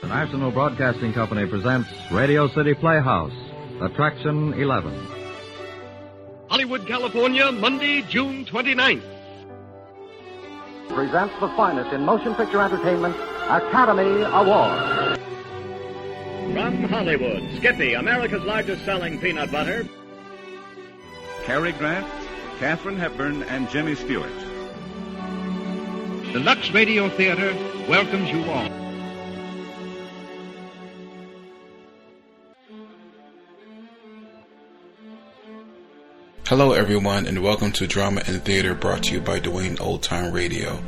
National Broadcasting Company presents Radio City Playhouse, Attraction 11. Hollywood, California, Monday, June 29th. Presents the finest in motion picture entertainment, Academy Award. From Hollywood, Skippy, America's largest selling peanut butter. Cary Grant, Katharine Hepburn, and Jimmy Stewart. The Lux Radio Theater welcomes you all. Hello everyone, and welcome to Drama and Theater, brought to you by Dwayne Old Time Radio.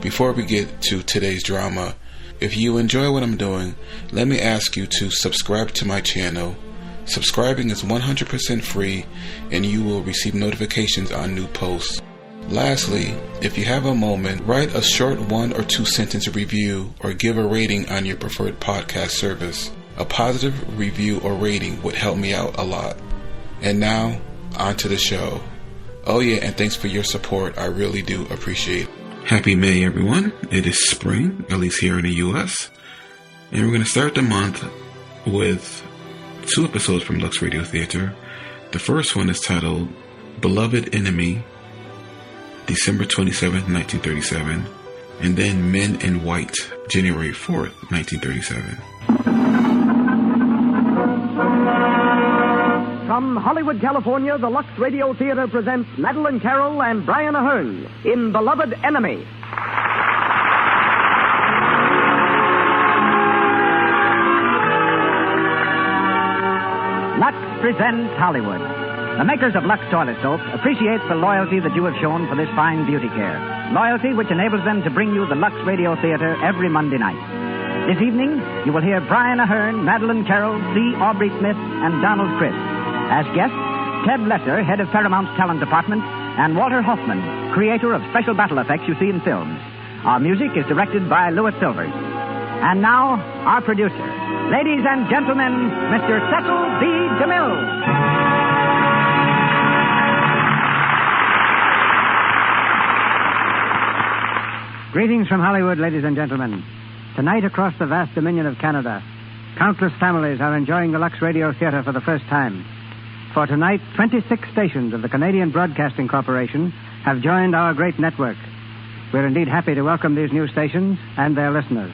Before we get to today's drama, if you enjoy what I'm doing, let me ask you to subscribe to my channel. Subscribing is 100% free, and you will receive notifications on new posts. Lastly, if you have a moment, write a short 1 or 2 sentence review or give a rating on your preferred podcast service. A positive review or rating would help me out a lot. And now, on to the show. Oh yeah, and thanks for your support. I really do appreciate it. Happy May, everyone. It is spring, at least here in the U.S. And we're going to start the month with 2 episodes from Lux Radio Theater. The first one is titled Beloved Enemy, December 27th, 1937. And then Men in White, January 4th, 1937. From Hollywood, California, the Lux Radio Theater presents Madeleine, Carroll, and Brian Ahern in Beloved Enemy. Lux presents Hollywood. The makers of Lux Toilet Soap appreciate the loyalty that you have shown for this fine beauty care. Loyalty which enables them to bring you the Lux Radio Theater every Monday night. This evening, you will hear Brian Ahern, Madeleine, Carroll, C. Aubrey Smith, and Donald Crisp. As guests, Ted Lesser, head of Paramount's talent department, and Walter Hoffman, creator of special battle effects you see in films. Our music is directed by Louis Silvers. And now, our producer. Ladies and gentlemen, Mr. Cecil B. DeMille. Greetings from Hollywood, ladies and gentlemen. Tonight, across the vast dominion of Canada, countless families are enjoying the Lux Radio Theater for the first time. For tonight, 26 stations of the Canadian Broadcasting Corporation have joined our great network. We're indeed happy to welcome these new stations and their listeners.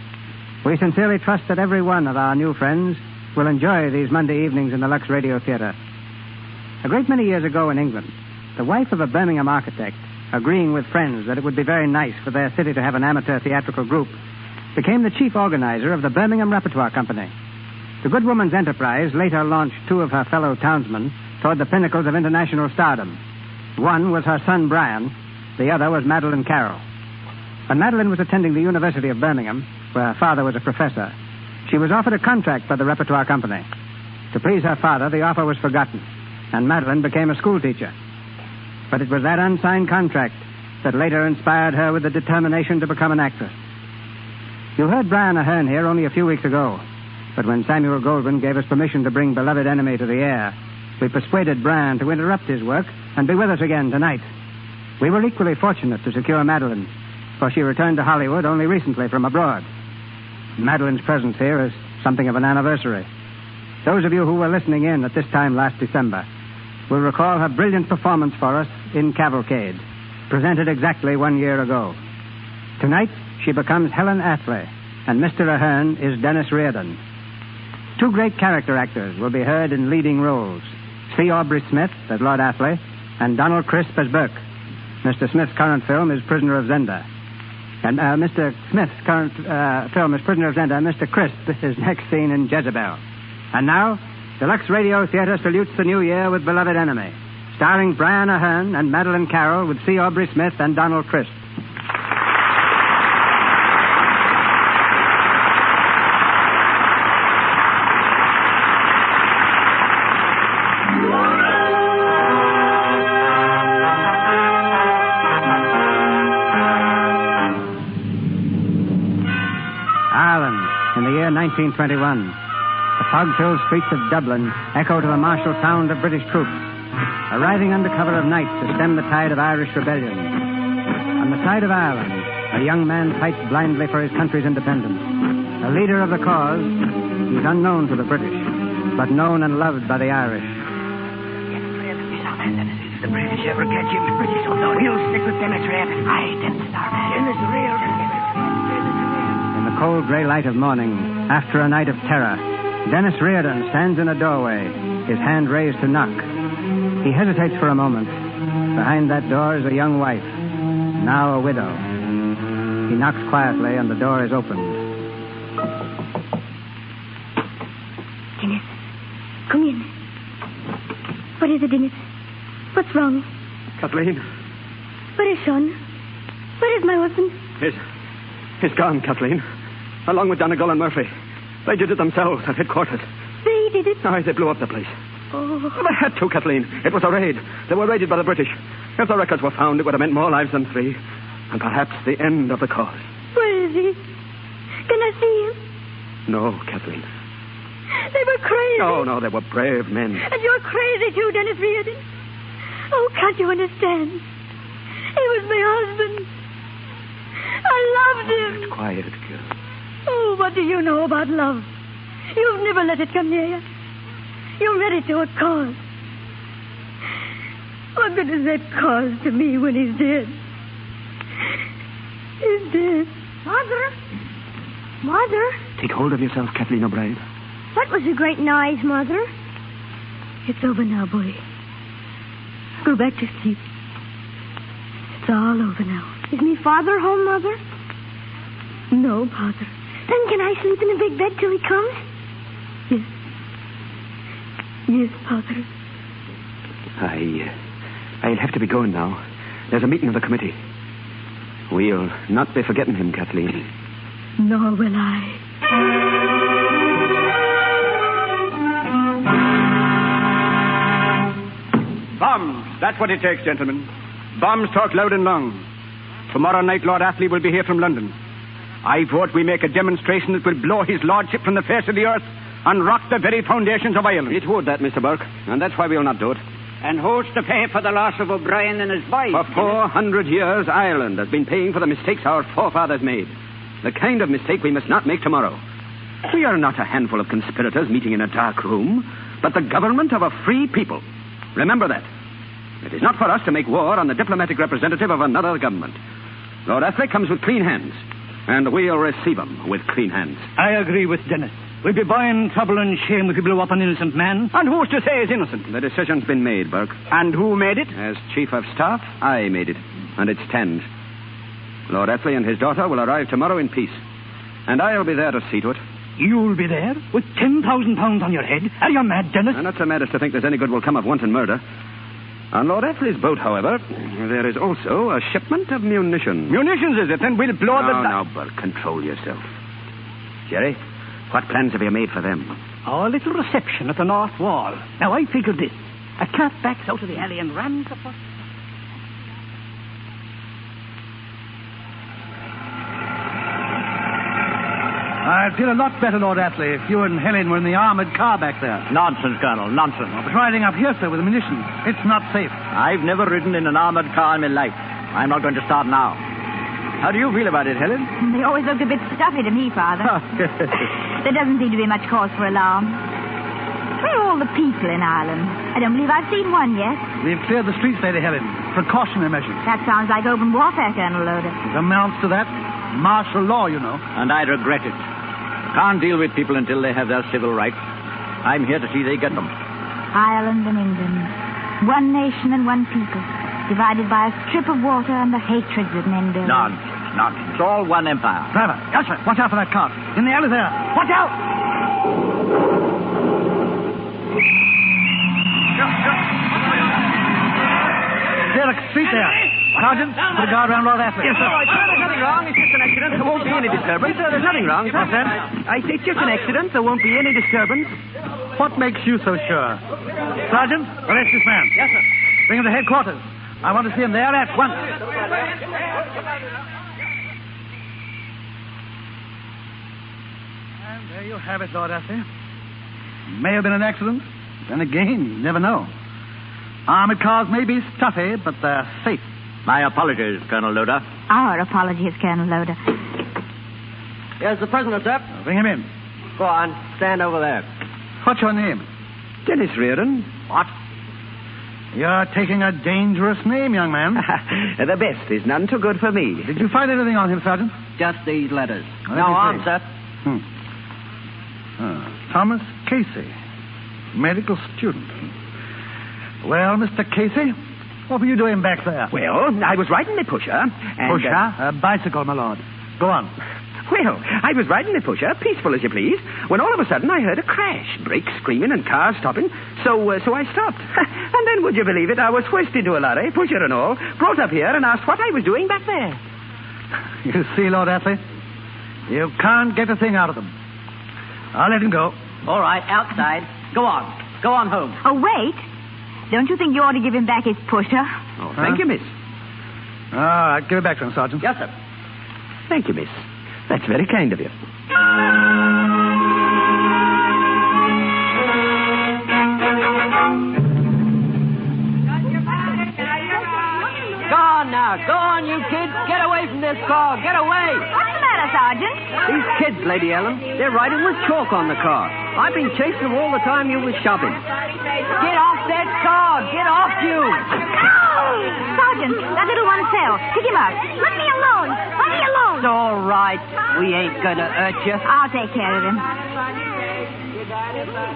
We sincerely trust that every one of our new friends will enjoy these Monday evenings in the Lux Radio Theater. A great many years ago in England, the wife of a Birmingham architect, agreeing with friends that it would be very nice for their city to have an amateur theatrical group, became the chief organizer of the Birmingham Repertoire Company. The good woman's enterprise later launched 2 of her fellow townsmen toward the pinnacles of international stardom. One was her son, Brian. The other was Madeleine Carroll. When Madeleine was attending the University of Birmingham, where her father was a professor, she was offered a contract by the Repertoire Company. To please her father, the offer was forgotten, and Madeleine became a schoolteacher. But it was that unsigned contract that later inspired her with the determination to become an actress. You heard Brian Ahern here only a few weeks ago, but when Samuel Goldwyn gave us permission to bring Beloved Enemy to the air, we persuaded Brian to interrupt his work and be with us again tonight. We were equally fortunate to secure Madeleine, for she returned to Hollywood only recently from abroad. Madeleine's presence here is something of an anniversary. Those of you who were listening in at this time last December will recall her brilliant performance for us in Cavalcade, presented exactly 1 year ago. Tonight, she becomes Helen Athley, and Mr. Ahern is Dennis Reardon. 2 great character actors will be heard in leading roles. C. Aubrey Smith as Lord Athley, and Donald Crisp as Burke. Mr. Smith's current film is Prisoner of Zenda. And Mr. Smith's current film is Prisoner of Zenda. Mr. Crisp is next seen in Jezebel. And now, the Lux Radio Theater salutes the new year with Beloved Enemy, starring Brian Ahern and Madeleine Carroll with C. Aubrey Smith and Donald Crisp. In the year 1921, the fog-filled streets of Dublin echo to the martial sound of British troops, arriving under cover of night to stem the tide of Irish rebellion. On the side of Ireland, a young man fights blindly for his country's independence. A leader of the cause, he's unknown to the British, but known and loved by the Irish. The British ever catch him, the British don't know. He'll stick with Dennis Reardon. Aye, Dennis Starman. Dennis Reardon. In the cold gray light of morning, after a night of terror, Dennis Reardon stands in a doorway, his hand raised to knock. He hesitates for a moment. Behind that door is a young wife, now a widow. He knocks quietly and the door is opened. Dennis, come in. What is it, Dennis? What's wrong? Kathleen. Where is Sean? Where is my husband? He's gone, Kathleen. Along with Donegal and Murphy. They did it themselves at headquarters. They did it? Aye, they blew up the place. Oh. They had to, Kathleen. It was a raid. They were raided by the British. If the records were found, it would have meant more lives than 3. And perhaps the end of the cause. Where is he? Can I see him? No, Kathleen. They were crazy. No, they were brave men. And you're crazy too, Dennis Reardon. Oh, can't you understand? He was my husband. I loved him. Quiet, girl. Oh, what do you know about love? You've never let it come near you. You're ready to a cause. What good is that cause to me when he's dead? He's dead. Mother? Take hold of yourself, Kathleen O'Brien. That was a great noise, Mother. It's over now, boy. Go back to sleep. It's all over now. Is me father home, Mother? No, Father. Then can I sleep in a big bed till he comes? Yes. Yes, Father. I'll have to be going now. There's a meeting of the committee. We'll not be forgetting him, Kathleen. Nor will I. Bombs. That's what it takes, gentlemen. Bombs talk loud and long. Tomorrow night, Lord Athley will be here from London. I vote we make a demonstration that will blow his lordship from the face of the earth and rock the very foundations of Ireland. It would, that, Mr. Burke, and that's why we'll not do it. And who's to pay for the loss of O'Brien and his wife? For 400 years, Ireland has been paying for the mistakes our forefathers made. The kind of mistake we must not make tomorrow. We are not a handful of conspirators meeting in a dark room, but the government of a free people. Remember that. It is not for us to make war on the diplomatic representative of another government. Lord Athley comes with clean hands, and we'll receive him with clean hands. I agree with Dennis. We'd be buying trouble and shame if we blew up an innocent man. And who's to say he's innocent? The decision's been made, Burke. And who made it? As Chief of Staff, I made it, and it stands. Lord Athley and his daughter will arrive tomorrow in peace, and I'll be there to see to it. You'll be there? With £10,000 on your head? Are you mad, Dennis? I'm not so mad as to think there's any good will come of wanton murder. On Lord Athley's boat, however, there is also a shipment of munitions. Munitions, is it? Then we'll blow No, Burke, control yourself. Jerry, what plans have you made for them? Our little reception at the north wall. Now, I figured this. A cat backs out of the alley and runs the first... I'd feel a lot better, Lord Athley, if you and Helen were in the armored car back there. Nonsense, Colonel, nonsense. But riding up here, sir, with the munitions, it's not safe. I've never ridden in an armored car in my life. I'm not going to start now. How do you feel about it, Helen? They always looked a bit stuffy to me, Father. There doesn't seem to be much cause for alarm. Where are all the people in Ireland? I don't believe I've seen one yet. We've cleared the streets, Lady Helen. Precautionary measures. That sounds like open warfare, Colonel Loder. It amounts to that. Martial law, you know. And I regret it. Can't deal with people until they have their civil rights. I'm here to see they get them. Ireland and England. One nation and one people. Divided by a strip of water and the hatreds that men build. Nonsense. It's all one empire. Driver, yes, sir. Watch out for that cart. In the alley there. Watch out! Derek, street there. Sergeant, put a guard around Lord Athley. Yes, sir. There's nothing wrong. It's just an accident. There won't be any disturbance. There's nothing wrong. What's that? I say it's just an accident. There won't be any disturbance. What makes you so sure? Sergeant, arrest this man. Yes, sir. Bring him to headquarters. I want to see him there at once. And there you have it, Lord Athley. May have been an accident. Then again, you never know. Armored cars may be stuffy, but they're safe. My apologies, Colonel Loder. Our apologies, Colonel Loder. Here's the prisoner, sir. Bring him in. Go on. Stand over there. What's your name? Dennis Reardon. What? You're taking a dangerous name, young man. The best is none too good for me. Did you find anything on him, Sergeant? Just these letters. Let No me arms, see. sir. Thomas Casey, medical student. Well, Mr. Casey, what were you doing back there? Well, I was riding the pusher. And, Pusher? A bicycle, my lord. Go on. Well, I was riding the pusher, peaceful as you please, when all of a sudden I heard a crash. Brakes screaming and cars stopping. So I stopped. And then, would you believe it, I was hoisted into a lorry, pusher and all, brought up here and asked what I was doing back there. You see, Lord Athley, you can't get a thing out of them. I'll let him go. All right, outside. Go on. Go on home. Oh, wait. Don't you think you ought to give him back his pusher? Oh, thank you, miss. All right, give it back to him, Sergeant. Yes, sir. Thank you, miss. That's very kind of you. Go on now. Go on, you kids. Get away from this car. Get away. What's the matter, Sergeant? These kids, Lady Ellen, they're riding with chalk on the car. I've been chasing them all the time you was shopping. Get off that car. Get off you. Sergeant, that little one fell. Pick him up. Let me alone. Let me alone. It's all right. We ain't gonna hurt you. I'll take care of him.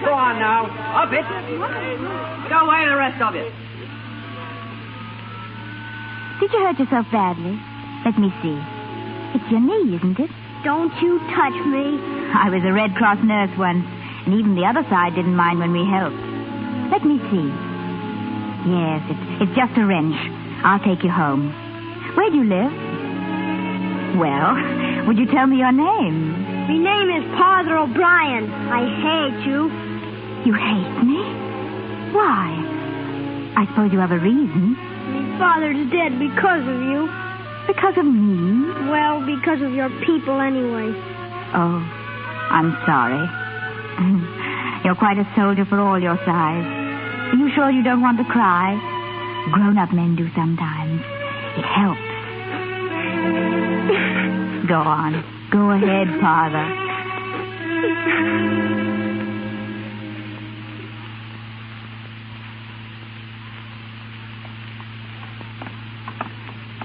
Go on now. Up it. Go away, the rest of you. Did you hurt yourself badly? Let me see. It's your knee, isn't it? Don't you touch me. I was a Red Cross nurse once, and even the other side didn't mind when we helped. Let me see. Yes, it's just a wrench. I'll take you home. Where do you live? Well, would you tell me your name? My name is Father O'Brien. I hate you. You hate me? Why? I suppose you have a reason. My father's dead because of you. Because of me? Well, because of your people anyway. Oh, I'm sorry. You're quite a soldier for all your size. Are you sure you don't want to cry? Grown-up men do sometimes. It helps. Go on. Go ahead, Father.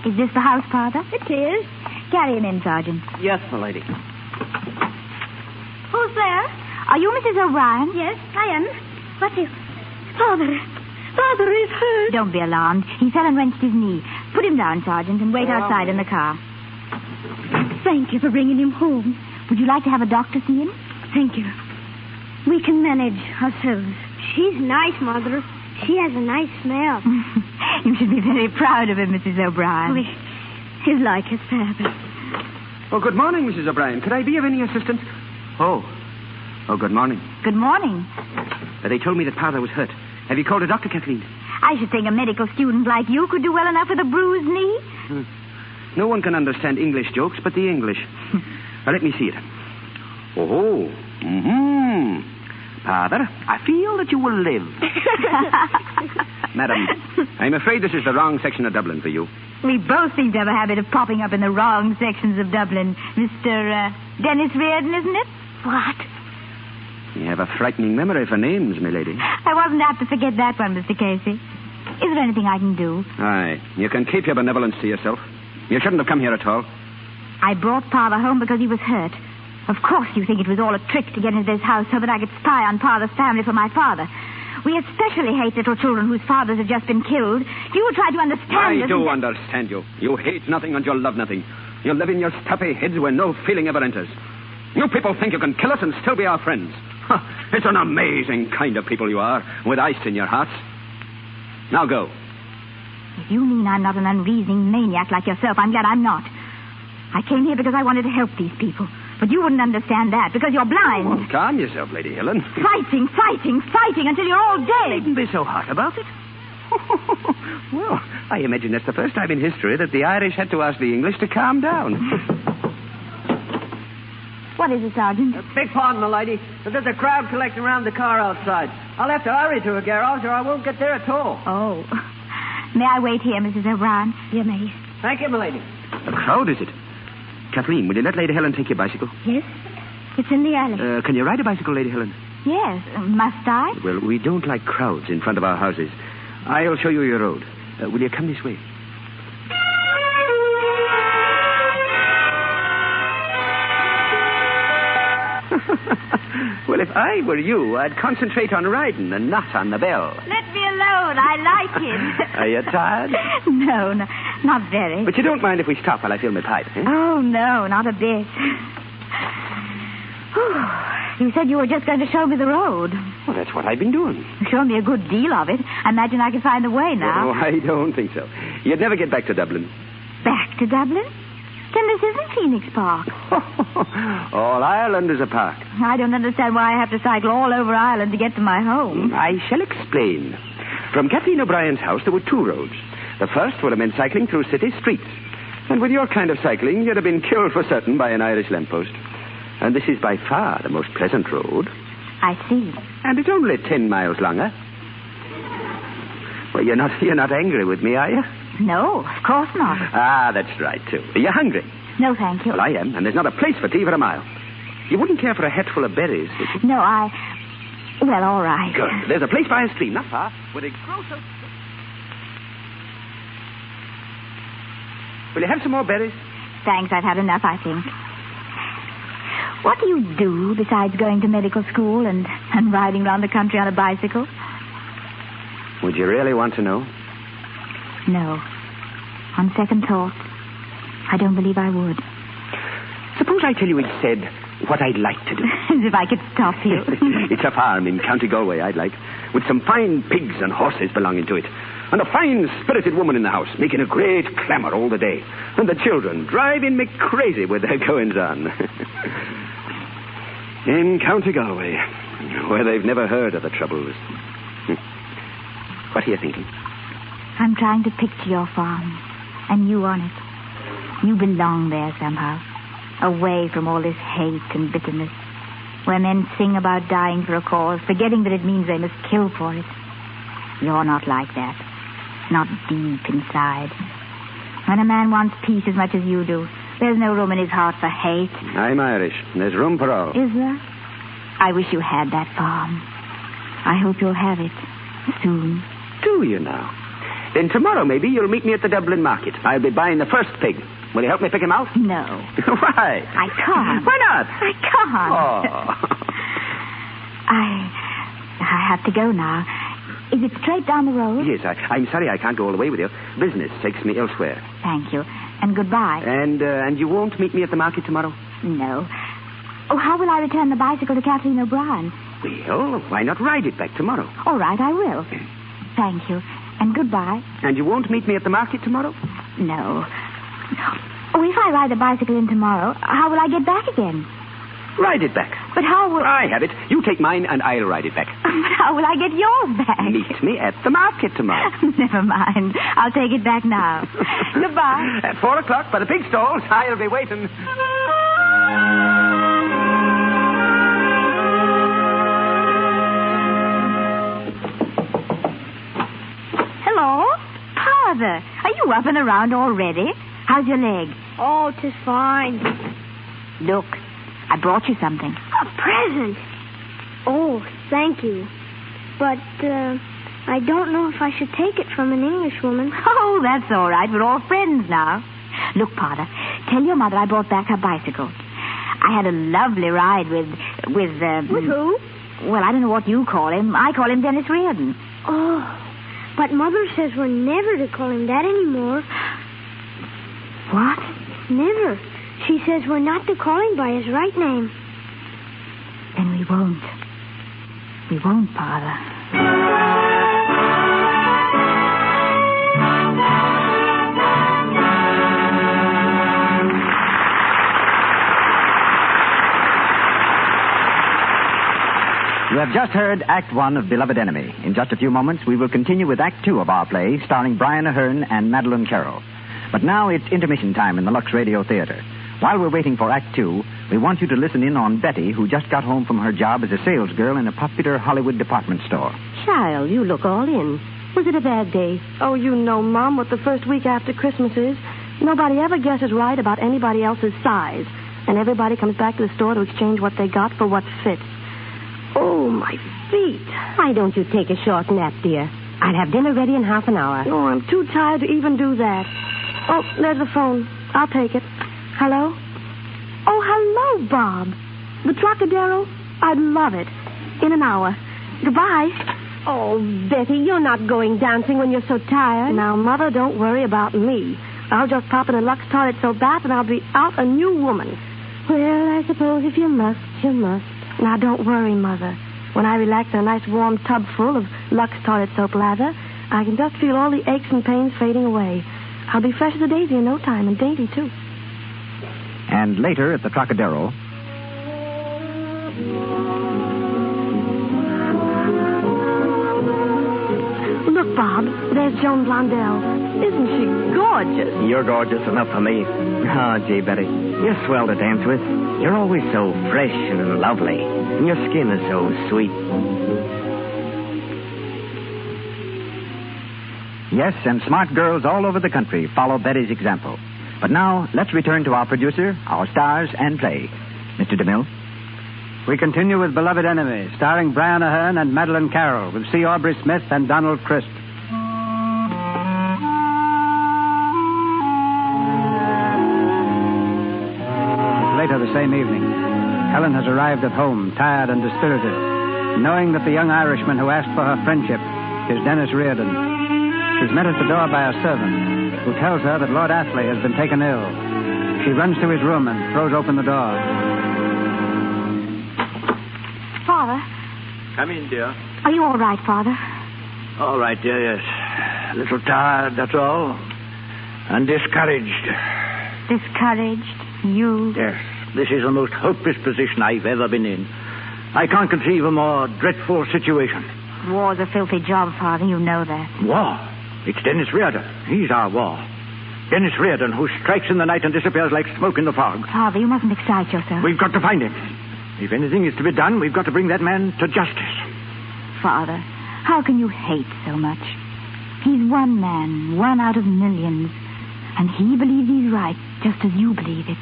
Is this the house, Father? It is. Carry him in, Sergeant. Yes, my lady. Who's there? Are you Mrs. O'Brien? Yes, I am. What is... Father is hurt. Don't be alarmed. He fell and wrenched his knee. Put him down, Sergeant, and wait outside in the car. Thank you for bringing him home. Would you like to have a doctor see him? Thank you. We can manage ourselves. She's nice, Mother. She has a nice smell. You should be very proud of him, Mrs. O'Brien. He's like his father. Oh, good morning, Mrs. O'Brien. Could I be of any assistance? Oh, good morning. Good morning. They told me that Father was hurt. Have you called a doctor, Kathleen? I should think a medical student like you could do well enough with a bruised knee. No one can understand English jokes but the English. Now, let me see it. Oh, Father, I feel that you will live. Madam, I'm afraid this is the wrong section of Dublin for you. We both seem to have a habit of popping up in the wrong sections of Dublin. Mr. Dennis Reardon, isn't it? What? You have a frightening memory for names, milady. I wasn't apt to forget that one, Mr. Casey. Is there anything I can do? Aye, you can keep your benevolence to yourself. You shouldn't have come here at all. I brought Father home because he was hurt. Of course you think it was all a trick to get into this house so that I could spy on Father's family for my father. We especially hate little children whose fathers have just been killed. You will try to understand I do understand you. You hate nothing and you love nothing. You live in your stuffy heads where no feeling ever enters. You people think you can kill us and still be our friends. It's an amazing kind of people you are, with ice in your hearts. Now go. If you mean I'm not an unreasoning maniac like yourself, I'm glad I'm not. I came here because I wanted to help these people. But you wouldn't understand that because you're blind. Oh, calm yourself, Lady Helen. Fighting until you're all dead. You needn't be so hot about it. Well, I imagine that's the first time in history that the Irish had to ask the English to calm down. What is it, Sergeant? Beg pardon, my lady, but there's a crowd collecting around the car outside. I'll have to hurry to a garage or I won't get there at all. Oh. May I wait here, Mrs. O'Brien? You may. Thank you, my lady. A crowd, is it? Kathleen, will you let Lady Helen take your bicycle? Yes? It's in the alley. Can you ride a bicycle, Lady Helen? Yes. Must I? Well, we don't like crowds in front of our houses. I'll show you your road. Will you come this way? Well, if I were you, I'd concentrate on riding and not on the bell. Let me alone. I like it. Are you tired? No, not very. But you don't mind if we stop while I fill my pipe, eh? Oh, no, not a bit. You said you were just going to show me the road. Well, that's what I've been doing. You showed me a good deal of it. I imagine I can find the way now. Oh, I don't think so. You'd never get back to Dublin. Back to Dublin? Then this isn't Phoenix Park. All Ireland is a park. I don't understand why I have to cycle all over Ireland to get to my home. I shall explain. From Kathleen O'Brien's house, there were two roads. The first would have meant cycling through city streets. And with your kind of cycling, you'd have been killed for certain by an Irish lamppost. And this is by far the most pleasant road. I see. And it's only 10 miles longer. Well, you're not angry with me, are you? No, of course not. Ah, that's right, too. Are you hungry? No, thank you. Well, I am, and there's not a place for tea for a mile. You wouldn't care for a hatful of berries, would you? No, well, all right. Good. There's a place by a stream, not far, where they grow so... Will you have some more berries? Thanks, I've had enough, I think. What do you do besides going to medical school and riding around the country on a bicycle? Would you really want to know? No. On second thought, I don't believe I would. Suppose I tell you instead what I'd like to do. As if I could stop you. It's a farm in County Galway I'd like, with some fine pigs and horses belonging to it, and a fine, spirited woman in the house, making a great clamour all the day, and the children driving me crazy with their goings-on. In County Galway, where they've never heard of the Troubles. What are you thinking? I'm trying to picture your farm, and you on it. You belong there somehow, away from all this hate and bitterness, where men sing about dying for a cause, forgetting that it means they must kill for it. You're not like that, not deep inside. When a man wants peace as much as you do, there's no room in his heart for hate. I'm Irish. There's room for all. Is there? I wish you had that farm. I hope you'll have it soon. Do you now? Then tomorrow, maybe, you'll meet me at the Dublin market. I'll be buying the first pig. Will you help me pick him out? No. Why? I can't. Why not? I can't. Oh. I have to go now. Is it straight down the road? Yes, I'm sorry I can't go all the way with you. Business takes me elsewhere. Thank you. And goodbye. And you won't meet me at the market tomorrow? No. Oh, how will I return the bicycle to Kathleen O'Brien? Well, why not ride it back tomorrow? All right, I will. Thank you. And goodbye. And you won't meet me at the market tomorrow? No. Oh, if I ride the bicycle in tomorrow, how will I get back again? Ride it back. But how will... I have it. You take mine and I'll ride it back. But how will I get yours back? Meet me at the market tomorrow. Never mind. I'll take it back now. Goodbye. At 4 o'clock by the pig stalls. I'll be waiting. Hello? Father, are you up and around already? How's your leg? Oh, 'tis fine. Look, I brought you something. A present. Oh, thank you. But, I don't know if I should take it from an Englishwoman. Oh, that's all right. We're all friends now. Look, Father, tell your mother I brought back her bicycle. I had a lovely ride with With who? Well, I don't know what you call him. I call him Dennis Reardon. Oh, but Mother says we're never to call him that anymore. What? Never. She says we're not to call him by his right name. Then we won't. We won't, Father. You have just heard Act 1 of Beloved Enemy. In just a few moments, we will continue with Act 2 of our play, starring Brian Ahern and Madeleine Carroll. But now it's intermission time in the Lux Radio Theater. While we're waiting for Act 2, we want you to listen in on Betty, who just got home from her job as a salesgirl in a popular Hollywood department store. Child, you look all in. Was it a bad day? Oh, you know, Mom, what the first week after Christmas is. Nobody ever guesses right about anybody else's size. And everybody comes back to the store to exchange what they got for what fits. Oh, my feet. Why don't you take a short nap, dear? I'll have dinner ready in half an hour. Oh, I'm too tired to even do that. Oh, there's the phone. I'll take it. Hello? Oh, hello, Bob. The Trocadero? I'd love it. In an hour. Goodbye. Oh, Betty, you're not going dancing when you're so tired. Now, Mother, don't worry about me. I'll just pop in a Lux toilet soap bath and I'll be out a new woman. Well, I suppose if you must, you must. Now, don't worry, Mother. When I relax in a nice warm tub full of Lux toilet soap lather, I can just feel all the aches and pains fading away. I'll be fresh as a daisy in no time, and dainty, too. And later at the Trocadero... Look, Bob, there's Joan Blondell. Isn't she gorgeous? You're gorgeous enough for me. Oh, gee, Betty, you're swell to dance with. You're always so fresh and lovely, and your skin is so sweet. Yes, and smart girls all over the country follow Betty's example. But now, let's return to our producer, our stars, and play. Mr. DeMille? We continue with Beloved Enemy, starring Brian Aherne and Madeleine Carroll, with C. Aubrey Smith and Donald Crisp. Later the same evening, Helen has arrived at home, tired and dispirited, knowing that the young Irishman who asked for her friendship is Dennis Reardon. She's met at the door by a servant, who tells her that Lord Athley has been taken ill. She runs to his room and throws open the door. Father? Come in, dear. Are you all right, Father? All right, dear, yes. A little tired, that's all. And discouraged. Discouraged? You? Yes. This is the most hopeless position I've ever been in. I can't conceive a more dreadful situation. War's a filthy job, Father. You know that. War? It's Dennis Reardon. He's our war. Dennis Reardon, who strikes in the night and disappears like smoke in the fog. Father, you mustn't excite yourself. We've got to find him. If anything is to be done, we've got to bring that man to justice. Father, how can you hate so much? He's one man, one out of millions. And he believes he's right, just as you believe it.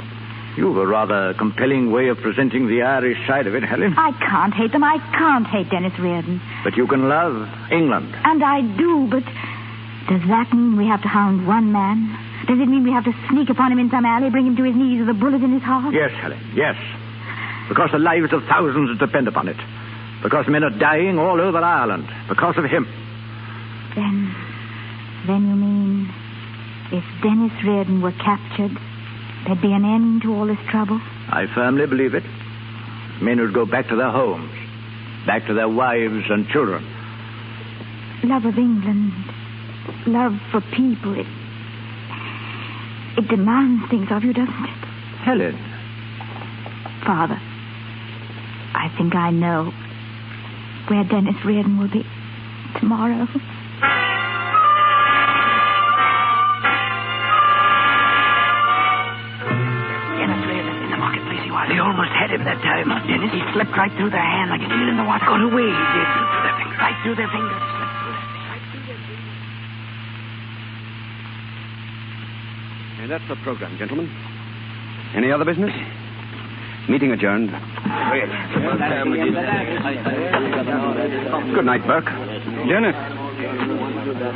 You've a rather compelling way of presenting the Irish side of it, Helen. I can't hate them. I can't hate Dennis Reardon. But you can love England. And I do, but does that mean we have to hound one man? Does it mean we have to sneak upon him in some alley, bring him to his knees with a bullet in his heart? Yes, Helen, yes. Because the lives of thousands depend upon it. Because men are dying all over Ireland. Because of him. Then you mean if Dennis Reardon were captured, there'd be an end to all this trouble? I firmly believe it. Men would go back to their homes. Back to their wives and children. Love of England. Love for people. It demands things of you, doesn't it? Helen. Father, I think I know where Dennis Reardon will be tomorrow. Dennis Reardon in the marketplace he was. They almost had him that time. Dennis, he slipped right through their hand like a eel in the water. Got away, he did. Right through their fingers. And that's the program, gentlemen. Any other business? Meeting adjourned. Good night, Burke. Dennis,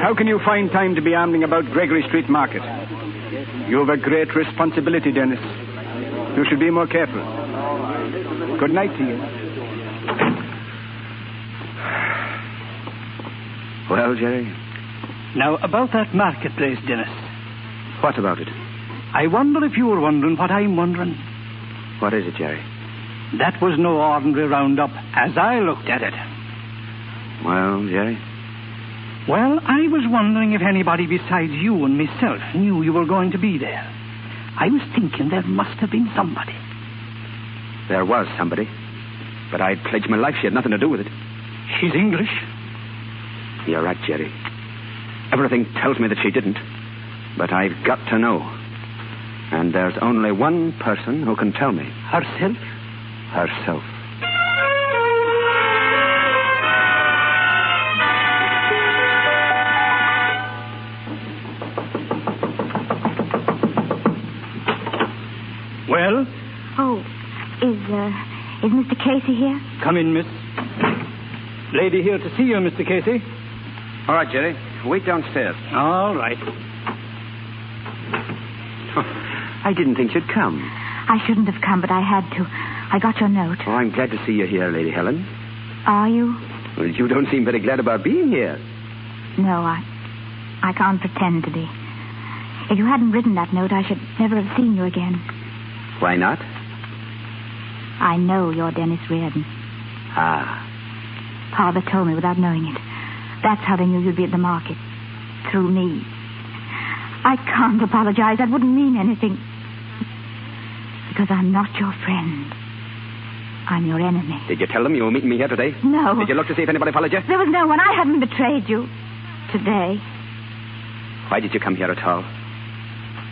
how can you find time to be ambling about Gregory Street Market? You have a great responsibility, Dennis. You should be more careful. Good night to you. Well, Jerry? Now, about that marketplace, Dennis. What about it? I wonder if you were wondering what I'm wondering. What is it, Jerry? That was no ordinary roundup, as I looked at it. Well, Jerry? Well, I was wondering if anybody besides you and myself knew you were going to be there. I was thinking there must have been somebody. There was somebody. But I'd pledged my life she had nothing to do with it. She's English. You're right, Jerry. Everything tells me that she didn't. But I've got to know. And there's only one person who can tell me. Herself? Herself. Is Mr. Casey here? Come in, miss. Lady here to see you, Mr. Casey. All right, Jerry. Wait downstairs. All right. I didn't think you'd come. I shouldn't have come, but I had to. I got your note. Oh, I'm glad to see you here, Lady Helen. Are you? Well, you don't seem very glad about being here. No, I can't pretend to be. If you hadn't written that note, I should never have seen you again. Why not? I know you're Dennis Reardon. Ah. Father told me without knowing it. That's how they knew you'd be at the market. Through me. I can't apologize. That wouldn't mean anything. Because I'm not your friend. I'm your enemy. Did you tell them you were meeting me here today? No. Did you look to see if anybody followed you? There was no one. I hadn't betrayed you. Today. Why did you come here at all?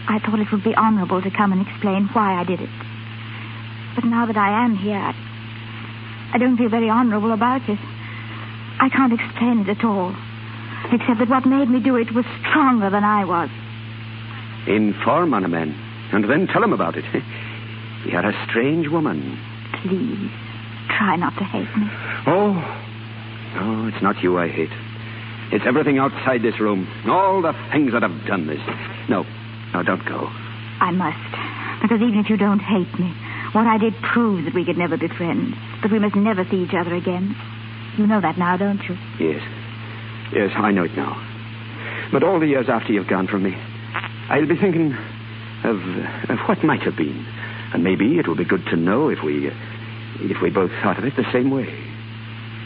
I thought it would be honorable to come and explain why I did it. But now that I am here, I don't feel very honorable about it. I can't explain it at all. Except that what made me do it was stronger than I was. Inform on a man, and then tell him about it. You're a strange woman. Please, try not to hate me. Oh, it's not you I hate. It's everything outside this room. All the things that have done this. No, don't go. I must. Because even if you don't hate me, what I did proves that we could never be friends. That we must never see each other again. You know that now, don't you? Yes, I know it now. But all the years after you've gone from me, I'll be thinking of what might have been. And maybe it would be good to know if we both thought of it the same way.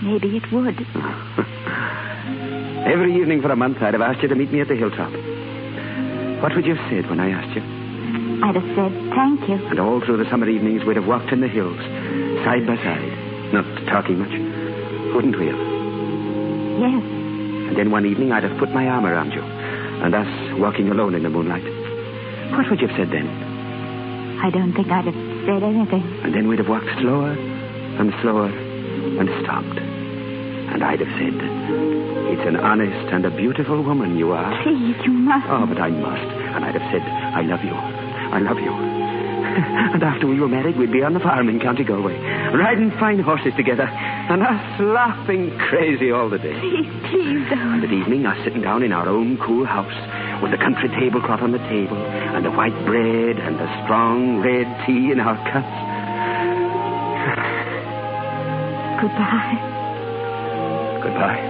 Maybe it would. Every evening for a month, I'd have asked you to meet me at the hilltop. What would you have said when I asked you? I'd have said thank you. And all through the summer evenings, we'd have walked in the hills, side by side, not talking much. Wouldn't we have? Yes. And then one evening, I'd have put my arm around you, and us walking alone in the moonlight. What would you have said then? I don't think I'd have said anything. And then we'd have walked slower and slower and stopped. And I'd have said, it's an honest and a beautiful woman you are. Please, you must. Oh, but I must. And I'd have said, I love you. I love you. And after we were married, we'd be on the farm in County Galway, riding fine horses together, and us laughing crazy all the day. Please don't. And at evening, us sitting down in our own cool house, with the country tablecloth on the table, and the white bread, and the strong red tea in our cups. Goodbye. Goodbye.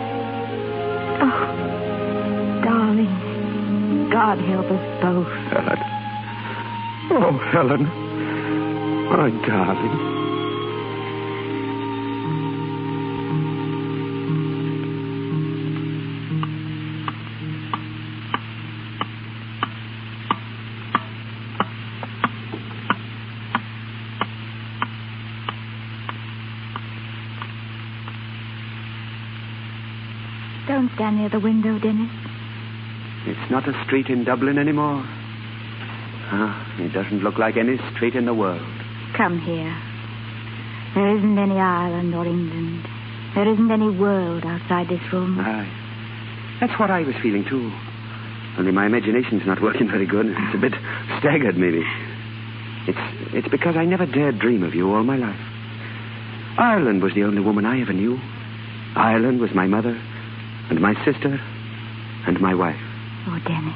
Oh, darling, God help us both. Helen. Oh, Helen. My darling. Don't stand near the window, Dennis. It's not a street in Dublin anymore. It doesn't look like any street in the world. Come here. There isn't any Ireland or England. There isn't any world outside this room. Aye. That's what I was feeling, too. Only my imagination's not working very good. It's a bit staggered, maybe. It's because I never dared dream of you all my life. Ireland was the only woman I ever knew. Ireland was my mother, and my sister, and my wife. Oh, Dennis.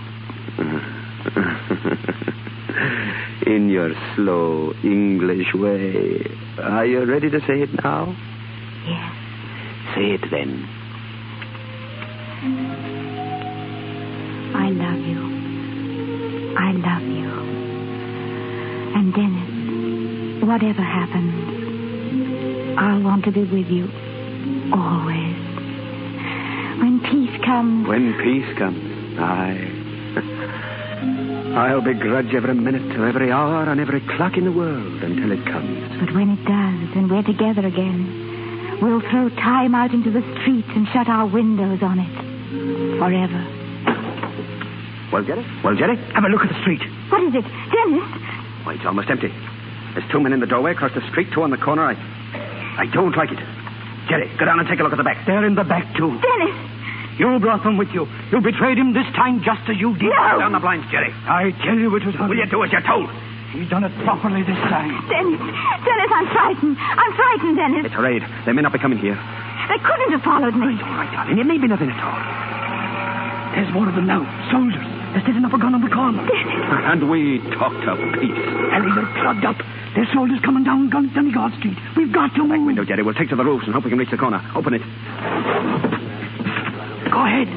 In your slow English way. Are you ready to say it now? Yes. Say it then. I love you. I love you. And Dennis, whatever happens, I'll want to be with you always. When peace comes... When peace comes, aye. I'll begrudge every minute, every hour, and every clock in the world until it comes. But when it does, and we're together again, we'll throw time out into the street and shut our windows on it. Forever. Well, Jerry, have a look at the street. What is it? Dennis? Why, it's almost empty. There's 2 men in the doorway across the street, 2 on the corner. I don't like it. Jerry, go down and take a look at the back. They're in the back, too. Dennis! You brought them with you. You betrayed him this time just as you did. No! Down the blinds, Jerry. I tell you it was... Will you do as you're told? He's done it properly this time. Dennis, I'm frightened. I'm frightened, Dennis. It's a raid. They may not be coming here. They couldn't have followed me. All right, darling. It may be nothing at all. There's more of them now. Soldiers. They're setting up a gun on the corner. And we talked of peace. Ellie, they're plugged up. There's soldiers coming down Donegal Street. We've got to move. Window, Jerry. We'll take to the roofs and hope we can reach the corner. Open it. Go ahead.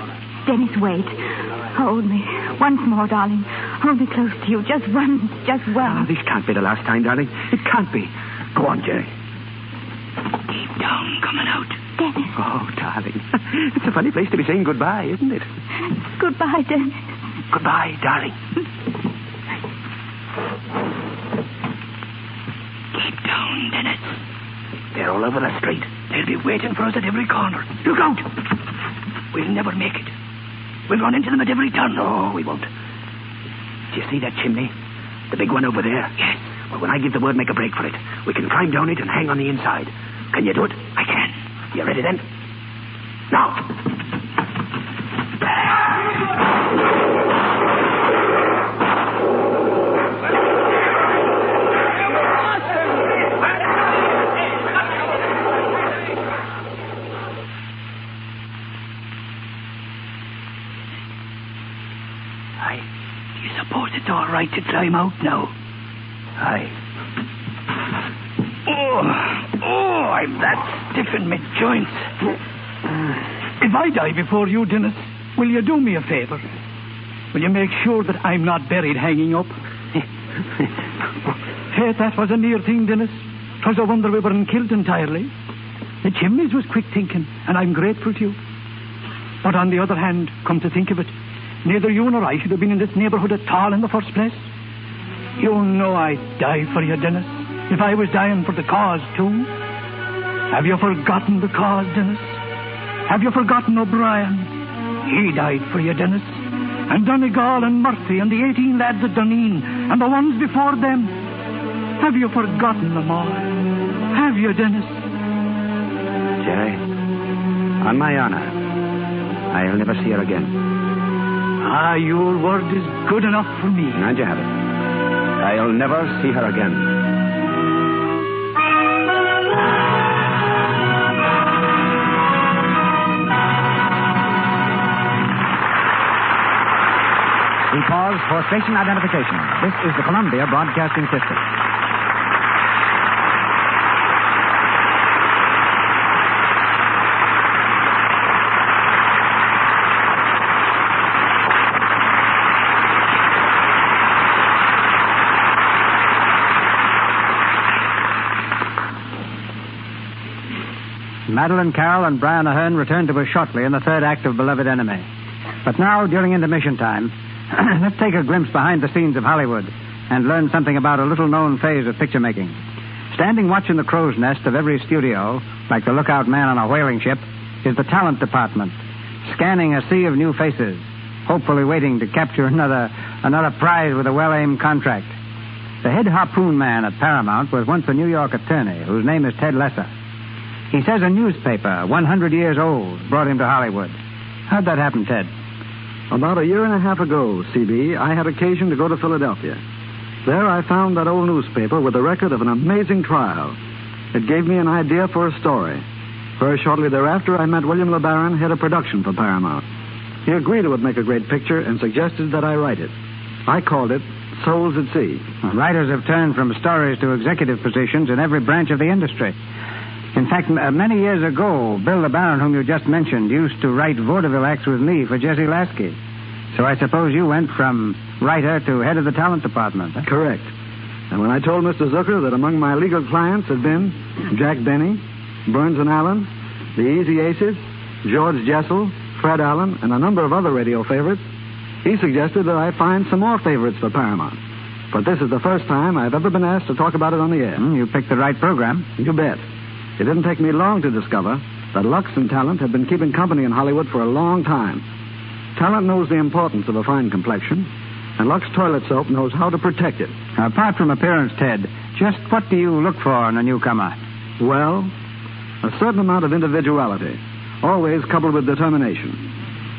Dennis, wait. Hold me. Once more, darling. Hold me close to you. Just once. Just once. Oh, this can't be the last time, darling. It can't be. Go on, Jerry. Keep down, coming out. Dennis. Oh, darling. It's a funny place to be saying goodbye, isn't it? Goodbye, Dennis. Goodbye, darling. Keep down, Dennis. They're all over the street. They'll be waiting for us at every corner. Look out! We'll never make it. We'll run into them at every turn. No, we won't. Do you see that chimney? The big one over there? Yes. Well, when I give the word, make a break for it. We can climb down it and hang on the inside. Can you do it? I can. You ready then? Now. Do you suppose it's all right to climb out now? Aye. Oh, I'm that stiff in my joints. If I die before you, Dennis, will you do me a favor? Will you make sure that I'm not buried hanging up? Faith, that was a near thing, Dennis. 'Twas a wonder we weren't killed entirely. The chimneys was quick thinking, and I'm grateful to you. But on the other hand, come to think of it, neither you nor I should have been in this neighborhood at all in the first place. You know I'd die for you, Dennis, if I was dying for the cause, too. Have you forgotten the cause, Dennis? Have you forgotten O'Brien? He died for you, Dennis. And Donegal and Murphy and the 18 lads at Duneen and the ones before them. Have you forgotten them all? Have you, Dennis? Jerry, on my honor, I'll never see her again. Ah, your word is good enough for me. And you have it. I'll never see her again. We pause for station identification. This is the Columbia Broadcasting System. Madeleine, Carroll, and Brian Ahern returned to us shortly in the third act of Beloved Enemy. But now, during intermission time, let's take a glimpse behind the scenes of Hollywood and learn something about a little-known phase of picture making. Standing watching the crow's nest of every studio, like the lookout man on a whaling ship, is the talent department, scanning a sea of new faces, hopefully waiting to capture another prize with a well-aimed contract. The head harpoon man at Paramount was once a New York attorney whose name is Ted Lesser. He says a newspaper, 100 years old, brought him to Hollywood. How'd that happen, Ted? About a year and a half ago, CB, I had occasion to go to Philadelphia. There I found that old newspaper with a record of an amazing trial. It gave me an idea for a story. Very shortly thereafter, I met William LeBaron, head of production for Paramount. He agreed it would make a great picture and suggested that I write it. I called it Souls at Sea. Writers have turned from stories to executive positions in every branch of the industry. In fact, many years ago, Bill LeBaron, whom you just mentioned, used to write vaudeville acts with me for Jesse Lasky. So I suppose you went from writer to head of the talent department. Huh? Correct. And when I told Mr. Zucker that among my legal clients had been Jack Benny, Burns and Allen, the Easy Aces, George Jessel, Fred Allen, and a number of other radio favorites, he suggested that I find some more favorites for Paramount. But this is the first time I've ever been asked to talk about it on the air. You picked the right program. You bet. It didn't take me long to discover that Lux and Talent have been keeping company in Hollywood for a long time. Talent knows the importance of a fine complexion, and Lux Toilet Soap knows how to protect it. Now, apart from appearance, Ted, just what do you look for in a newcomer? Well, a certain amount of individuality, always coupled with determination.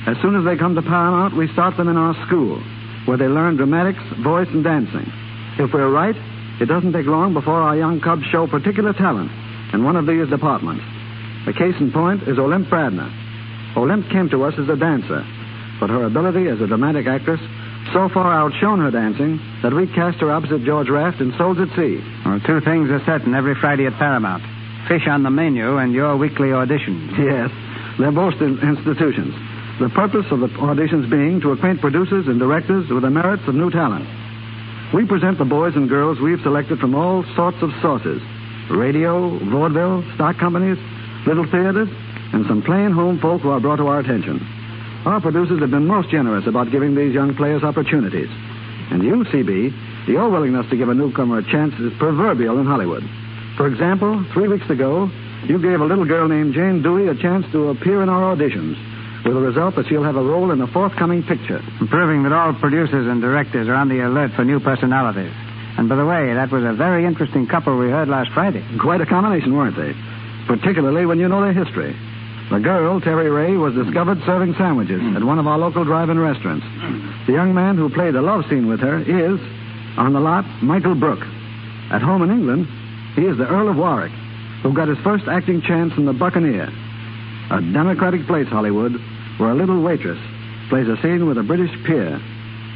As soon as they come to Paramount, we start them in our school, where they learn dramatics, voice, and dancing. If we're right, it doesn't take long before our young cubs show particular talent in one of these departments. The case in point is Olympe Bradner. Olympe came to us as a dancer, but her ability as a dramatic actress so far outshone her dancing that we cast her opposite George Raft in Souls at Sea. Well, two things are certain every Friday at Paramount. Fish on the menu and your weekly auditions. Yes, they're both institutions. The purpose of the auditions being to acquaint producers and directors with the merits of new talent. We present the boys and girls we've selected from all sorts of sources. Radio, vaudeville, stock companies, little theaters, and some plain home folk who are brought to our attention. Our producers have been most generous about giving these young players opportunities. And you, CB, your willingness to give a newcomer a chance is proverbial in Hollywood. For example, 3 weeks ago, you gave a little girl named Jane Dewey a chance to appear in our auditions, with the result that she'll have a role in a forthcoming picture. Proving that all producers and directors are on the alert for new personalities. And by the way, that was a very interesting couple we heard last Friday. Quite a combination, weren't they? Particularly when you know their history. The girl, Terry Ray, was discovered serving sandwiches at one of our local drive-in restaurants. The young man who played the love scene with her is, on the lot, Michael Brooke. At home in England, he is the Earl of Warwick, who got his first acting chance in The Buccaneer. A democratic place, Hollywood, where a little waitress plays a scene with a British peer,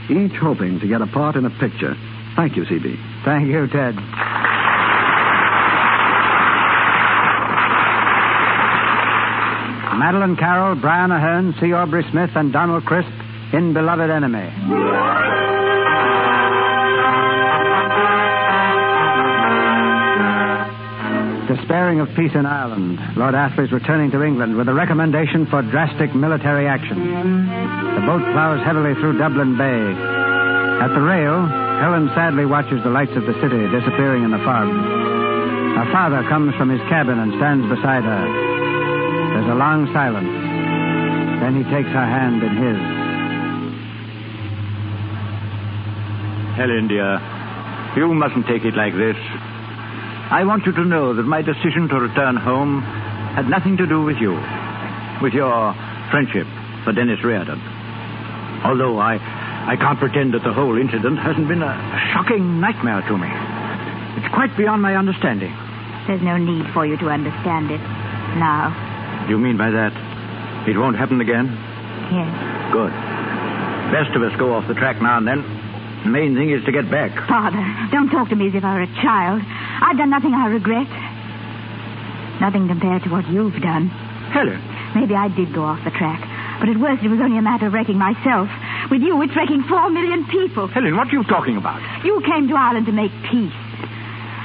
each hoping to get a part in a picture. Thank you, C.B. Thank you, Ted. Madeleine, Carroll, Brian Ahern, C. Aubrey Smith, and Donald Crisp in Beloved Enemy. Despairing of peace in Ireland, Lord Astley is returning to England with a recommendation for drastic military action. The boat plows heavily through Dublin Bay. At the rail, Helen sadly watches the lights of the city disappearing in the fog. Her father comes from his cabin and stands beside her. There's a long silence. Then he takes her hand in his. Helen, dear, you mustn't take it like this. I want you to know that my decision to return home had nothing to do with you, with your friendship for Dennis Reardon. Although I can't pretend that the whole incident hasn't been a shocking nightmare to me. It's quite beyond my understanding. There's no need for you to understand it now. You mean by that it won't happen again? Yes. Good. Best of us go off the track now and then. The main thing is to get back. Father, don't talk to me as if I were a child. I've done nothing I regret. Nothing compared to what you've done. Helen. Maybe I did go off the track. But at worst, it was only a matter of wrecking myself. With you, it's wrecking 4 million people. Helen, what are you talking about? You came to Ireland to make peace.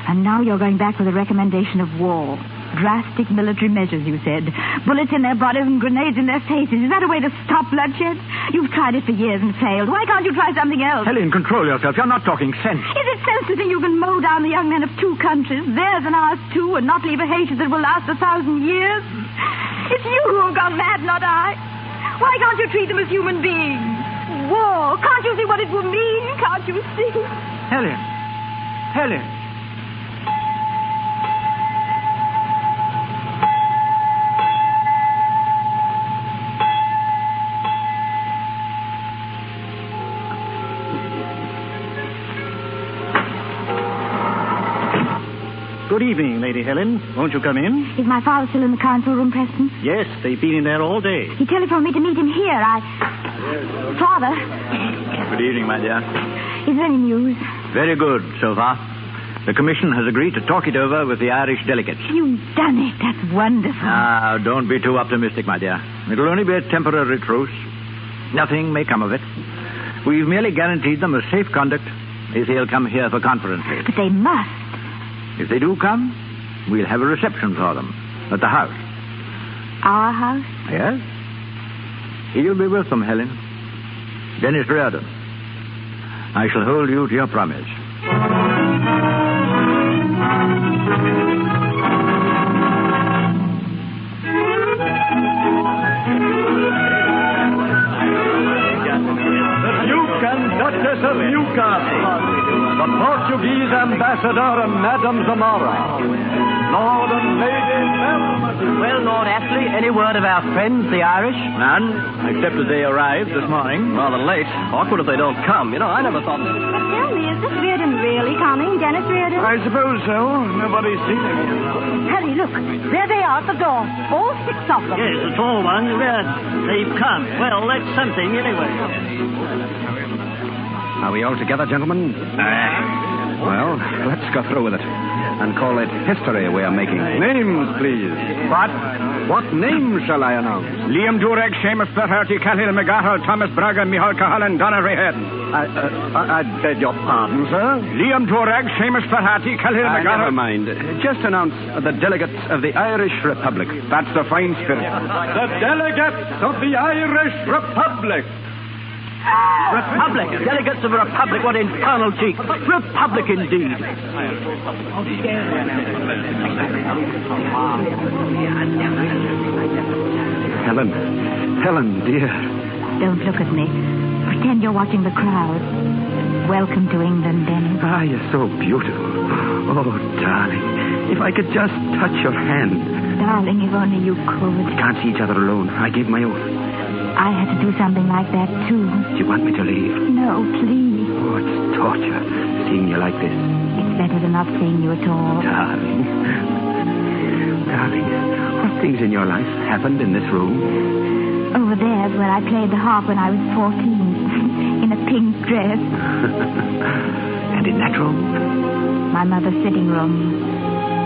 And now you're going back with a recommendation of war. Drastic military measures, you said. Bullets in their bodies and grenades in their faces. Is that a way to stop bloodshed? You've tried it for years and failed. Why can't you try something else? Helen, control yourself. You're not talking sense. Is it sense to think you can mow down the young men of two countries, theirs and ours too, and not leave a hatred that will last 1,000 years? It's you who have gone mad, not I. Why can't you treat them as human beings? War. Can't you see what it will mean? Can't you see? Helen. Helen. Good evening, Lady Helen. Won't you come in? Is my father still in the council room, Preston? Yes, they've been in there all day. He telephoned me to meet him here. Father. Good evening, my dear. Is there any news? Very good so far. The commission has agreed to talk it over with the Irish delegates. You've done it. That's wonderful. Now, don't be too optimistic, my dear. It'll only be a temporary truce. Nothing may come of it. We've merely guaranteed them a safe conduct if they'll come here for conferences. But they must. If they do come, we'll have a reception for them at the house. Our house? Yes. He'll be with them, Helen. Dennis Reardon. I shall hold you to your promise. The Duke and Duchess of Newcastle. The Portuguese ambassador, Madame Zamora. Lord and Lady Belmont. Well, Lord Astley, any word of our friends, the Irish? None, except that they arrived this morning. Rather late. Awkward if they don't come. You know, I never thought... But tell me, is this Reardon really really coming, Dennis Reardon? I suppose so. Nobody's seen him yet. Harry, look. There they are at the door. All 6 of them. Yes, the tall one, red. They've come. Well, that's something anyway. Are we all together, gentlemen? Well, let's go through with it. And call it history we are making. Names, please. What names shall I announce? Liam Durek, Seamus Flaherty, Cahill McGarhall, Thomas Braga, Michael Cahallan, Donna Rehead. I beg your pardon, sir? Liam Durek, Seamus Flaherty, Cahill McGarhall. Never mind. Just announce the delegates of the Irish Republic. That's the fine spirit. The delegates of the Irish Republic. Republic. Delegates of a republic. What infernal cheek. Republic, indeed. Helen, dear. Don't look at me. Pretend you're watching the crowd. Welcome to England, Dennis. Ah, you're so beautiful. Oh, darling. If I could just touch your hand. Darling, if only you could. We can't see each other alone. I gave my oath. I had to do something like that, too. Do you want me to leave? No, please. Oh, it's torture, seeing you like this. It's better than not seeing you at all. Darling, what things in your life happened in this room? Over there's where I played the harp when I was 14. In a pink dress. And in that room? My mother's sitting room.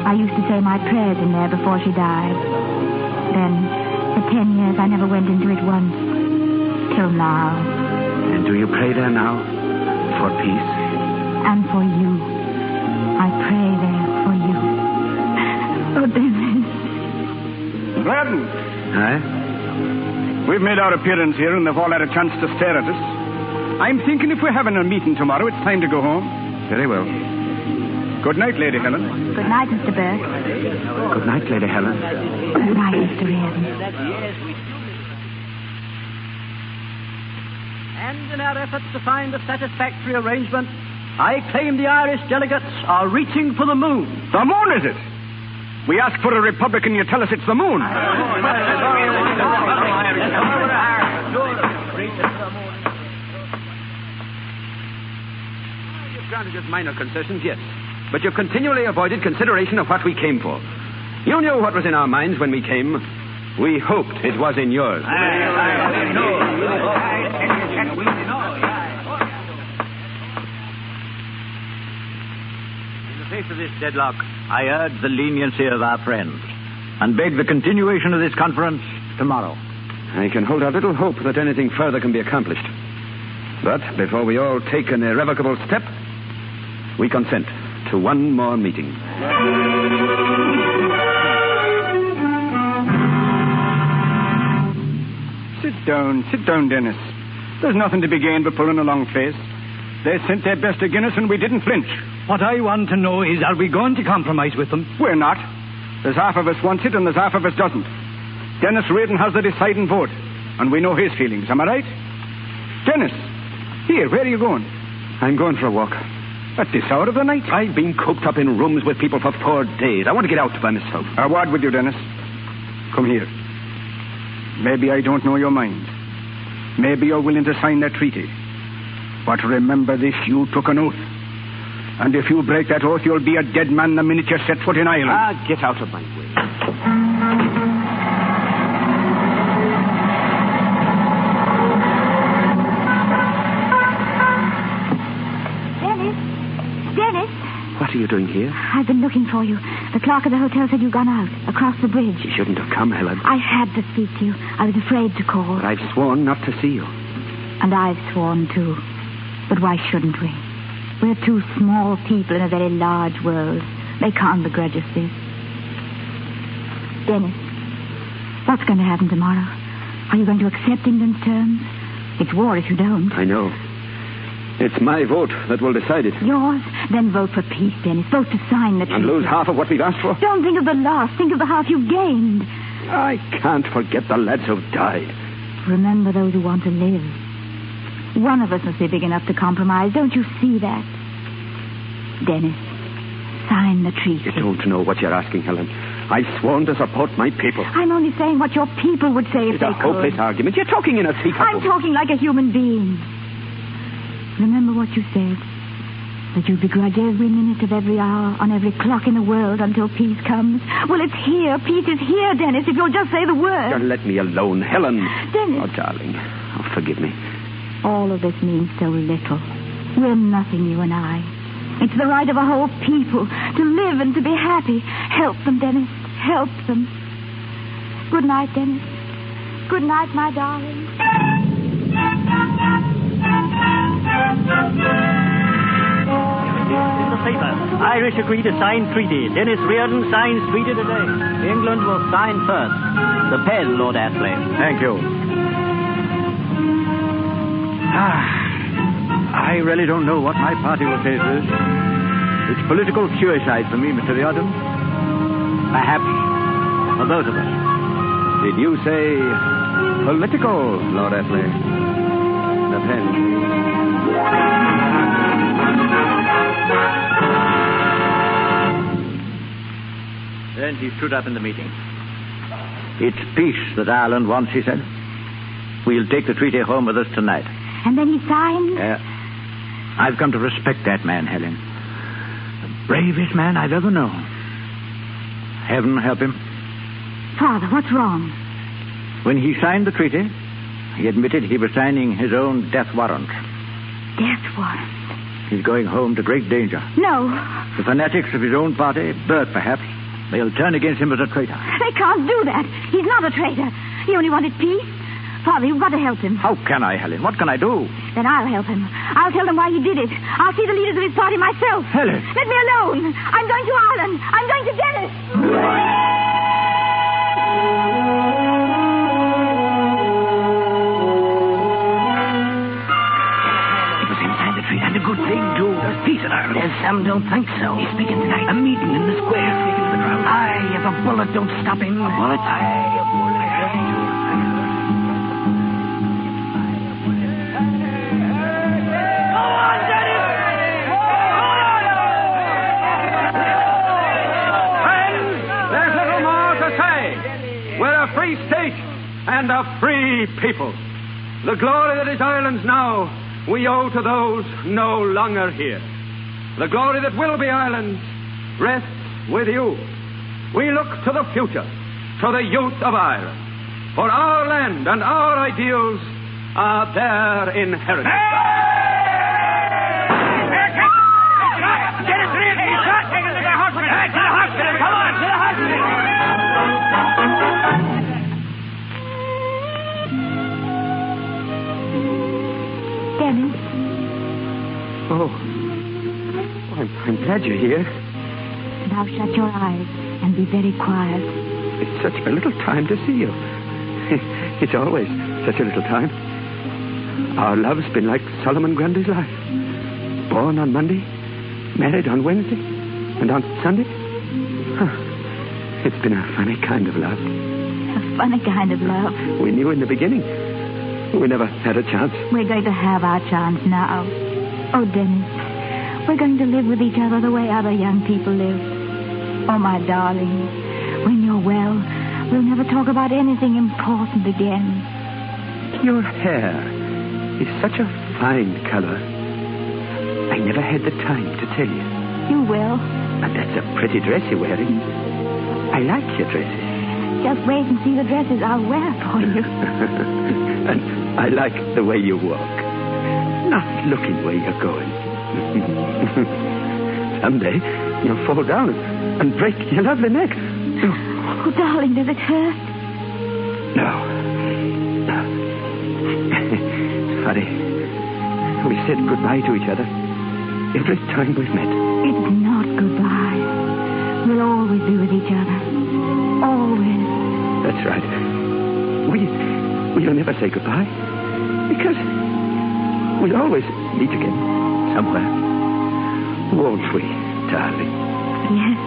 I used to say my prayers in there before she died. Then... For 10 years, I never went into it once. Till now. And do you pray there now? For peace? And for you. I pray there for you. Oh, Dennis. Reardon. Aye? We've made our appearance here, and they've all had a chance to stare at us. I'm thinking if we're having a meeting tomorrow, it's time to go home. Very well. Good night, Lady Helen. Good night, Mr. Burke. Good night, Lady Helen. Good night, Mr. Reardon. And in our efforts to find a satisfactory arrangement, I claim the Irish delegates are reaching for the moon. The moon, is it? We ask for a republic and you tell us it's the moon. You've granted us minor concessions, yes. But you've continually avoided consideration of what we came for. You knew what was in our minds when we came. We hoped it was in yours. In the face of this deadlock, I urge the leniency of our friends and beg the continuation of this conference tomorrow. I can hold out little hope that anything further can be accomplished. But before we all take an irrevocable step, we consent to one more meeting. Sit down, Dennis. There's nothing to be gained but pulling a long face. They sent their best against us and we didn't flinch. What I want to know is, are we going to compromise with them? We're not. There's half of us wants it and there's half of us doesn't. Dennis Reardon has the deciding vote, and we know his feelings. Am I right? Dennis, here, where are you going? I'm going for a walk. At this hour of the night? I've been cooped up in rooms with people for 4 days. I want to get out by myself. A word with you, Dennis. Come here. Maybe I don't know your mind. Maybe you're willing to sign that treaty. But remember this, you took an oath. And if you break that oath, you'll be a dead man the minute you set foot in Ireland. Ah, get out of my way. Dennis? What are you doing here? I've been looking for you. The clerk of the hotel said you'd gone out, across the bridge. You shouldn't have come, Helen. I had to speak to you. I was afraid to call. But I've sworn not to see you. And I've sworn, too. But why shouldn't we? We're two small people in a very large world. They can't begrudge us this. Dennis, what's going to happen tomorrow? Are you going to accept England's terms? It's war if you don't. I know. It's my vote that will decide it. Yours? Then vote for peace, Dennis. Vote to sign the treaty. And lose half of what we've asked for? Don't think of the loss. Think of the half you've gained. I can't forget the lads who've died. Remember those who want to live. One of us must be big enough to compromise. Don't you see that? Dennis, sign the treaty. You don't know what you're asking, Helen. I've sworn to support my people. I'm only saying what your people would say if they could. It's a hopeless argument. You're talking in a teacup. I'm talking like a human being. Remember what you said. That you begrudge every minute of every hour on every clock in the world until peace comes. Well, it's here. Peace is here, Dennis, if you'll just say the word. Don't let me alone, Helen. Dennis. Oh, darling. Oh, forgive me. All of this means so little. We're nothing, you and I. It's the right of a whole people to live and to be happy. Help them, Dennis. Help them. Good night, Dennis. Good night, my darling. In the paper, Irish agree to sign treaty. Dennis Reardon signs treaty today. England will sign first. The pen, Lord Astley. Thank you. I really don't know what my party will say to this. It's political suicide for me, Mr. Reardon. Perhaps for both of us. Did you say political, Lord Astley? The pen. Then he stood up in the meeting. It's peace that Ireland wants, he said. We'll take the treaty home with us tonight. And then he signed? I've come to respect that man, Helen. The bravest man I've ever known. Heaven help him. Father, what's wrong? When he signed the treaty, he admitted he was signing his own death warrant. Death warrant? He's going home to great danger. No. The fanatics of his own party, Bert perhaps, they'll turn against him as a traitor. They can't do that. He's not a traitor. He only wanted peace. Father, you've got to help him. How can I, Helen? What can I do? Then I'll help him. I'll tell them why he did it. I'll see the leaders of his party myself. Helen! Let me alone. I'm going to Ireland. I'm going to Dennis. It was inside the tree, and a good thing, too. There's peace in Ireland. There's some don't think so. He's speaking tonight. A meeting in the square, speaking to the crowd. Aye, if a bullet don't stop him. A bullet? Aye, a bullet. Free state and a free people. The glory that is Ireland's now, we owe to those no longer here. The glory that will be Ireland's rests with you. We look to the future, to the youth of Ireland. For our land and our ideals are their inheritance. Dennis Reardon, he's shot. Take him to the hospital. Hey, to the hospital. Come on, to the hospital. Dennis. Oh, I'm glad you're here. Now shut your eyes and be very quiet. It's such a little time to see you. It's always such a little time. Our love's been like Solomon Grundy's life. Born on Monday, married on Wednesday, and on Sunday. It's been a funny kind of love. A funny kind of love. We knew in the beginning. We never had a chance. We're going to have our chance now. Oh, Dennis, we're going to live with each other the way other young people live. Oh, my darling, when you're well, we'll never talk about anything important again. Your hair is such a fine color. I never had the time to tell you. You will. And that's a pretty dress you're wearing. I like your dresses. Just wait and see the dresses I'll wear for you. And I like the way you walk. Not looking where you're going. Someday you'll fall down and break your lovely neck. Oh, darling, does it hurt? No. It's funny. We said goodbye to each other every time we've met. It's not goodbye. We'll always be with each other. Always. That's right. We'll never say goodbye. Because we'll always meet again. Somewhere. Won't we, darling? Yes.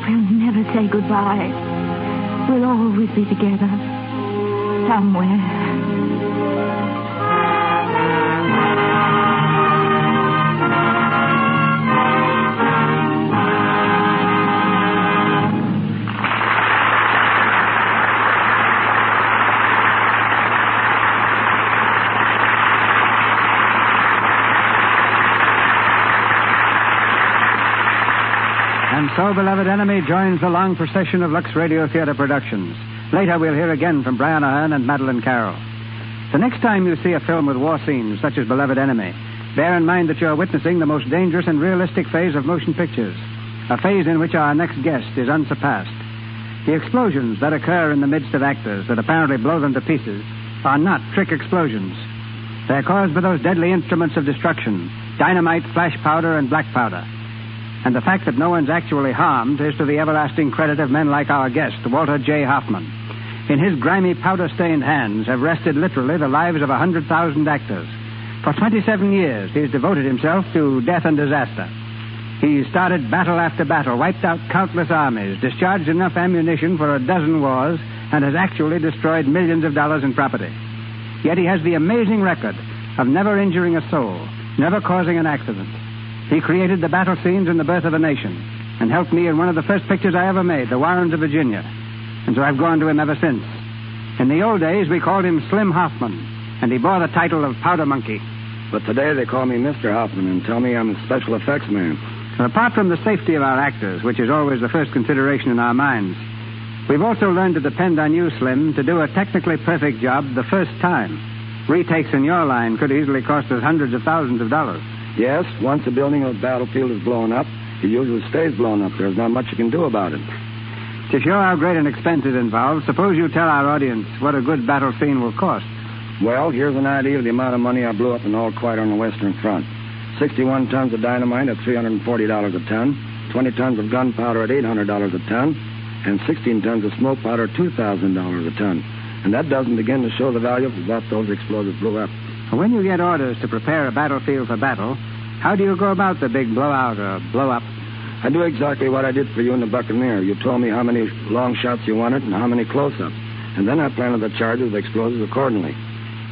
We'll never say goodbye. We'll always be together. Somewhere. Oh Beloved Enemy joins the long procession of Lux Radio Theater productions. Later we'll hear again from Brian Ahern and Madeleine Carroll. The next time you see a film with war scenes such as Beloved Enemy, bear in mind that you're witnessing the most dangerous and realistic phase of motion pictures, a phase in which our next guest is unsurpassed. The explosions that occur in the midst of actors that apparently blow them to pieces are not trick explosions. They're caused by those deadly instruments of destruction, dynamite, flash powder, and black powder. And the fact that no one's actually harmed is to the everlasting credit of men like our guest, Walter J. Hoffman. In his grimy, powder-stained hands have rested literally the lives of 100,000 actors. For 27 years, he's devoted himself to death and disaster. He's started battle after battle, wiped out countless armies, discharged enough ammunition for a dozen wars, and has actually destroyed millions of dollars in property. Yet he has the amazing record of never injuring a soul, never causing an accident. He created the battle scenes in The Birth of a Nation and helped me in one of the first pictures I ever made, The Warrens of Virginia. And so I've gone to him ever since. In the old days, we called him Slim Hoffman, and he bore the title of Powder Monkey. But today they call me Mr. Hoffman and tell me I'm a special effects man. So apart from the safety of our actors, which is always the first consideration in our minds, we've also learned to depend on you, Slim, to do a technically perfect job the first time. Retakes in your line could easily cost us hundreds of thousands of dollars. Yes, once a building or battlefield is blown up, it usually stays blown up. There's not much you can do about it. To show how great an expense is involved, suppose you tell our audience what a good battle scene will cost. Well, here's an idea of the amount of money I blew up in All Quiet on the Western Front. 61 tons of dynamite at $340 a ton, 20 tons of gunpowder at $800 a ton, and 16 tons of smoke powder at $2,000 a ton. And that doesn't begin to show the value of what those explosives blew up. When you get orders to prepare a battlefield for battle, how do you go about the big blowout or blow-up? I do exactly what I did for you in the Buccaneer. You told me how many long shots you wanted and how many close-ups. And then I planted the charges of explosives accordingly.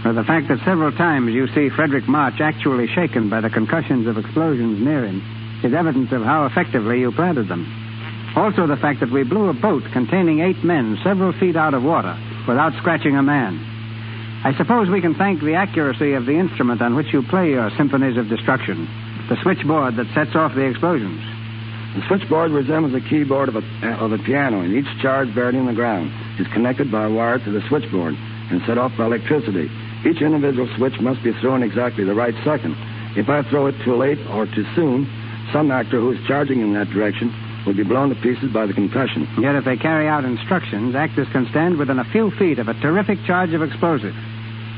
Well, the fact that several times you see Frederick March actually shaken by the concussions of explosions near him is evidence of how effectively you planted them. Also, the fact that we blew a boat containing 8 men several feet out of water without scratching a man. I suppose we can thank the accuracy of the instrument on which you play your symphonies of destruction, the switchboard that sets off the explosions. The switchboard resembles the keyboard of a piano, and each charge buried in the ground is connected by a wire to the switchboard and set off by electricity. Each individual switch must be thrown exactly the right second. If I throw it too late or too soon, some actor who is charging in that direction will be blown to pieces by the concussion. Yet if they carry out instructions, actors can stand within a few feet of a terrific charge of explosive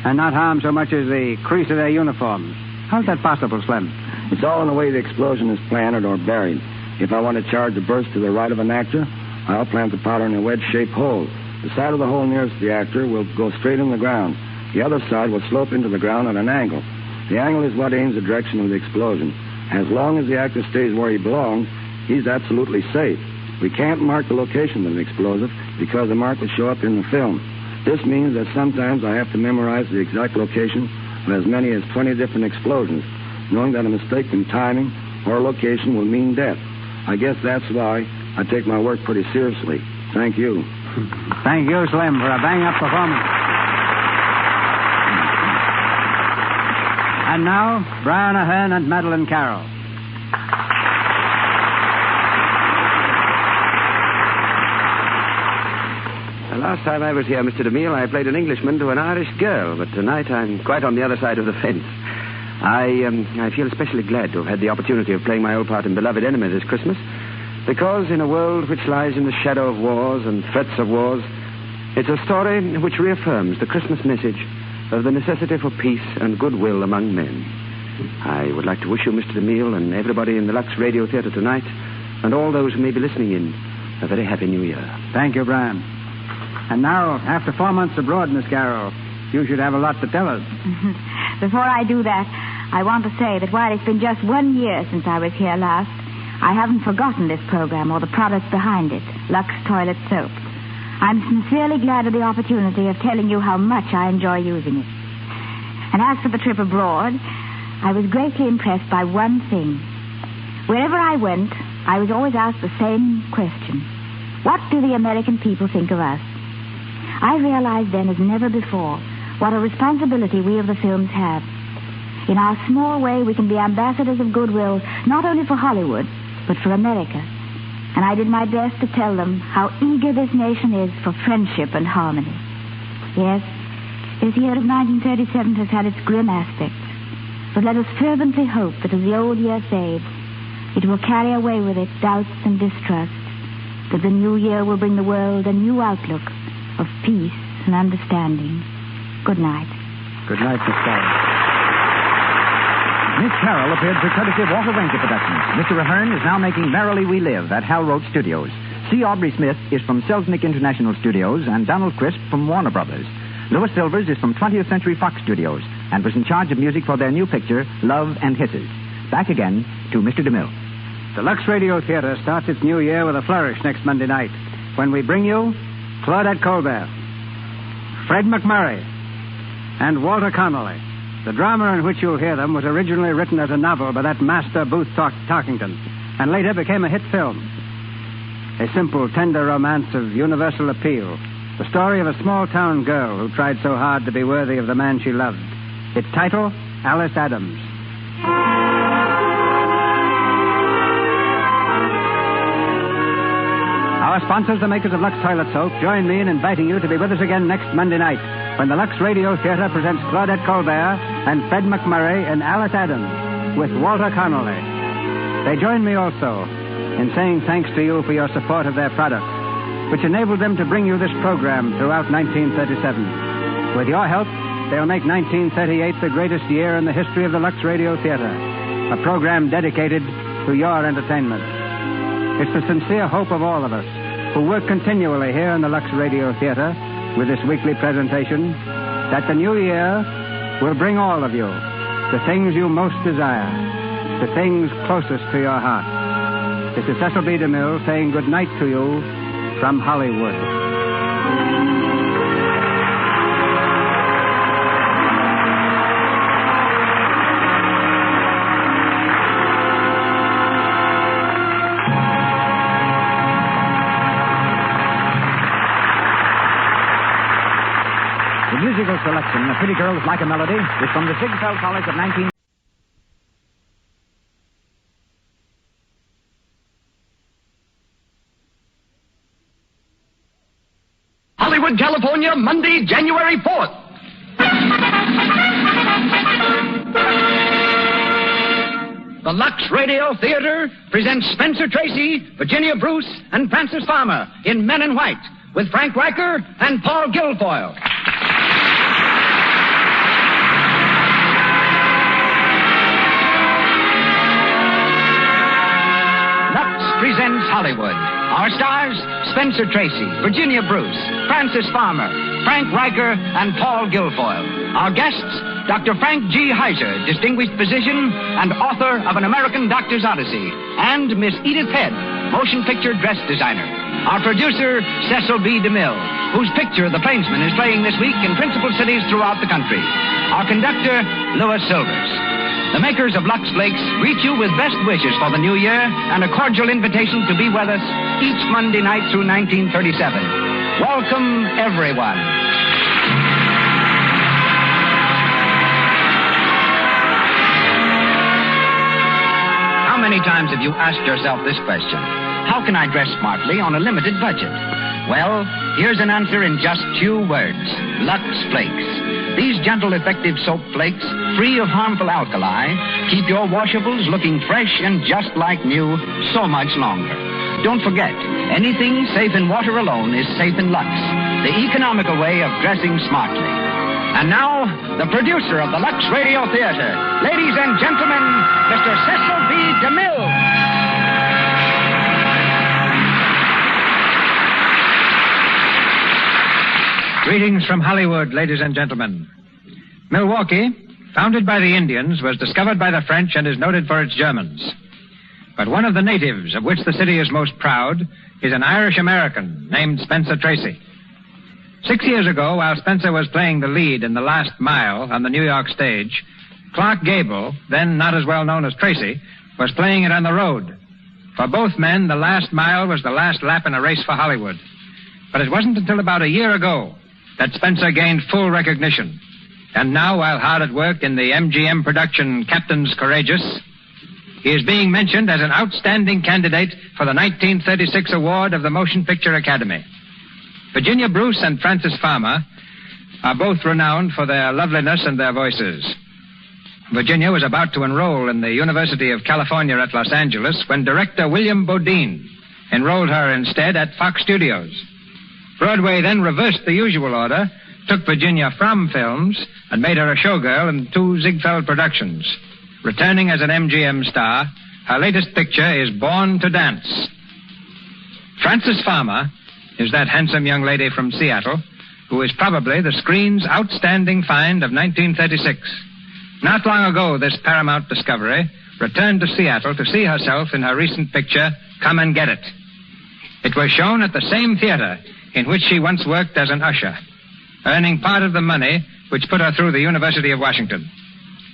and not harm so much as the crease of their uniforms. How's that possible, Slim? It's all in the way the explosion is planted or buried. If I want to charge a burst to the right of an actor, I'll plant the powder in a wedge-shaped hole. The side of the hole nearest the actor will go straight in the ground. The other side will slope into the ground at an angle. The angle is what aims the direction of the explosion. As long as the actor stays where he belongs, he's absolutely safe. We can't mark the location of an explosive because the mark will show up in the film. This means that sometimes I have to memorize the exact location of as many as 20 different explosions, knowing that a mistake in timing or location will mean death. I guess that's why I take my work pretty seriously. Thank you. Thank you, Slim, for a bang-up performance. And now, Brian Ahern and Madeleine Carroll. The last time I was here, Mr. DeMille, I played an Englishman to an Irish girl, but tonight I'm quite on the other side of the fence. I feel especially glad to have had the opportunity of playing my old part in Beloved Enemy this Christmas, because in a world which lies in the shadow of wars and threats of wars, it's a story which reaffirms the Christmas message of the necessity for peace and goodwill among men. I would like to wish you, Mr. DeMille, and everybody in the Lux Radio Theater tonight, and all those who may be listening in, a very happy New Year. Thank you, Brian. And now, after 4 months abroad, Miss Carroll, you should have a lot to tell us. Before I do that, I want to say that while it's been just 1 year since I was here last, I haven't forgotten this program or the products behind it, Lux Toilet Soap. I'm sincerely glad of the opportunity of telling you how much I enjoy using it. And as for the trip abroad, I was greatly impressed by one thing. Wherever I went, I was always asked the same question. What do the American people think of us? I realized then as never before what a responsibility we of the films have. In our small way, we can be ambassadors of goodwill, not only for Hollywood, but for America. And I did my best to tell them how eager this nation is for friendship and harmony. Yes, this year of 1937 has had its grim aspects. But let us fervently hope that as the old year fades, it will carry away with it doubts and distrust, that the new year will bring the world a new outlook of peace and understanding. Good night. Good night, Miss Carroll. Miss Carroll appeared for courtesy of Walter Wanger Productions. Mr. Ahern is now making Merrily We Live at Hal Roach Studios. C. Aubrey Smith is from Selznick International Studios and Donald Crisp from Warner Brothers. Louis Silvers is from 20th Century Fox Studios and was in charge of music for their new picture, Love and Hisses. Back again to Mr. DeMille. The Lux Radio Theater starts its new year with a flourish next Monday night when we bring you Claudette Colbert, Fred McMurray, and Walter Connolly. The drama in which you'll hear them was originally written as a novel by that master Booth Tarkington and later became a hit film. A simple, tender romance of universal appeal. The story of a small-town girl who tried so hard to be worthy of the man she loved. Its title, Alice Adams. Our sponsors, the makers of Lux Toilet Soap, join me in inviting you to be with us again next Monday night when the Lux Radio Theater presents Claudette Colbert and Fred McMurray in Alice Adams with Walter Connolly. They join me also in saying thanks to you for your support of their products, which enabled them to bring you this program throughout 1937. With your help, they'll make 1938 the greatest year in the history of the Lux Radio Theater, a program dedicated to your entertainment. It's the sincere hope of all of us who work continually here in the Lux Radio Theater with this weekly presentation that the new year will bring all of you the things you most desire, the things closest to your heart. This is Cecil B. DeMille saying good night to you from Hollywood. The musical selection, A Pretty Girl Is Like a Melody, is from the Ziegfeld College of 19... Hollywood, California, Monday, January 4th. The Lux Radio Theater presents Spencer Tracy, Virginia Bruce, and Francis Farmer in Men in White with Frank Riker and Paul Guilfoyle. Presents Hollywood. Our stars, Spencer Tracy, Virginia Bruce, Francis Farmer, Frank Riker, and Paul Guilfoyle. Our guests, Dr. Frank G. Heiser, distinguished physician and author of An American Doctor's Odyssey, and Miss Edith Head, motion picture dress designer. Our producer, Cecil B. DeMille, whose picture, The Plainsman, is playing this week in principal cities throughout the country. Our conductor, Louis Silvers. The makers of Lux Flakes greet you with best wishes for the new year and a cordial invitation to be with us each Monday night through 1937. Welcome, everyone. How many times have you asked yourself this question? How can I dress smartly on a limited budget? Well, here's an answer in just 2 words. Lux Flakes. These gentle, effective soap flakes, free of harmful alkali, keep your washables looking fresh and just like new so much longer. Don't forget, anything safe in water alone is safe in Lux, the economical way of dressing smartly. And now, the producer of the Lux Radio Theater, ladies and gentlemen, Mr. Cecil B. DeMille. Greetings from Hollywood, ladies and gentlemen. Milwaukee, founded by the Indians, was discovered by the French and is noted for its Germans. But one of the natives of which the city is most proud is an Irish-American named Spencer Tracy. 6 years ago, while Spencer was playing the lead in The Last Mile on the New York stage, Clark Gable, then not as well known as Tracy, was playing it on the road. For both men, The Last Mile was the last lap in a race for Hollywood. But it wasn't until about a year ago that Spencer gained full recognition. And now, while hard at work in the MGM production Captain's Courageous, he is being mentioned as an outstanding candidate for the 1936 award of the Motion Picture Academy. Virginia Bruce and Frances Farmer are both renowned for their loveliness and their voices. Virginia was about to enroll in the University of California at Los Angeles when director William Bodine enrolled her instead at Fox Studios. Broadway then reversed the usual order, took Virginia from films, and made her a showgirl in 2 Ziegfeld productions. Returning as an MGM star, her latest picture is Born to Dance. Frances Farmer is that handsome young lady from Seattle who is probably the screen's outstanding find of 1936. Not long ago, this Paramount discovery returned to Seattle to see herself in her recent picture, Come and Get It. It was shown at the same theater in which she once worked as an usher, earning part of the money which put her through the University of Washington.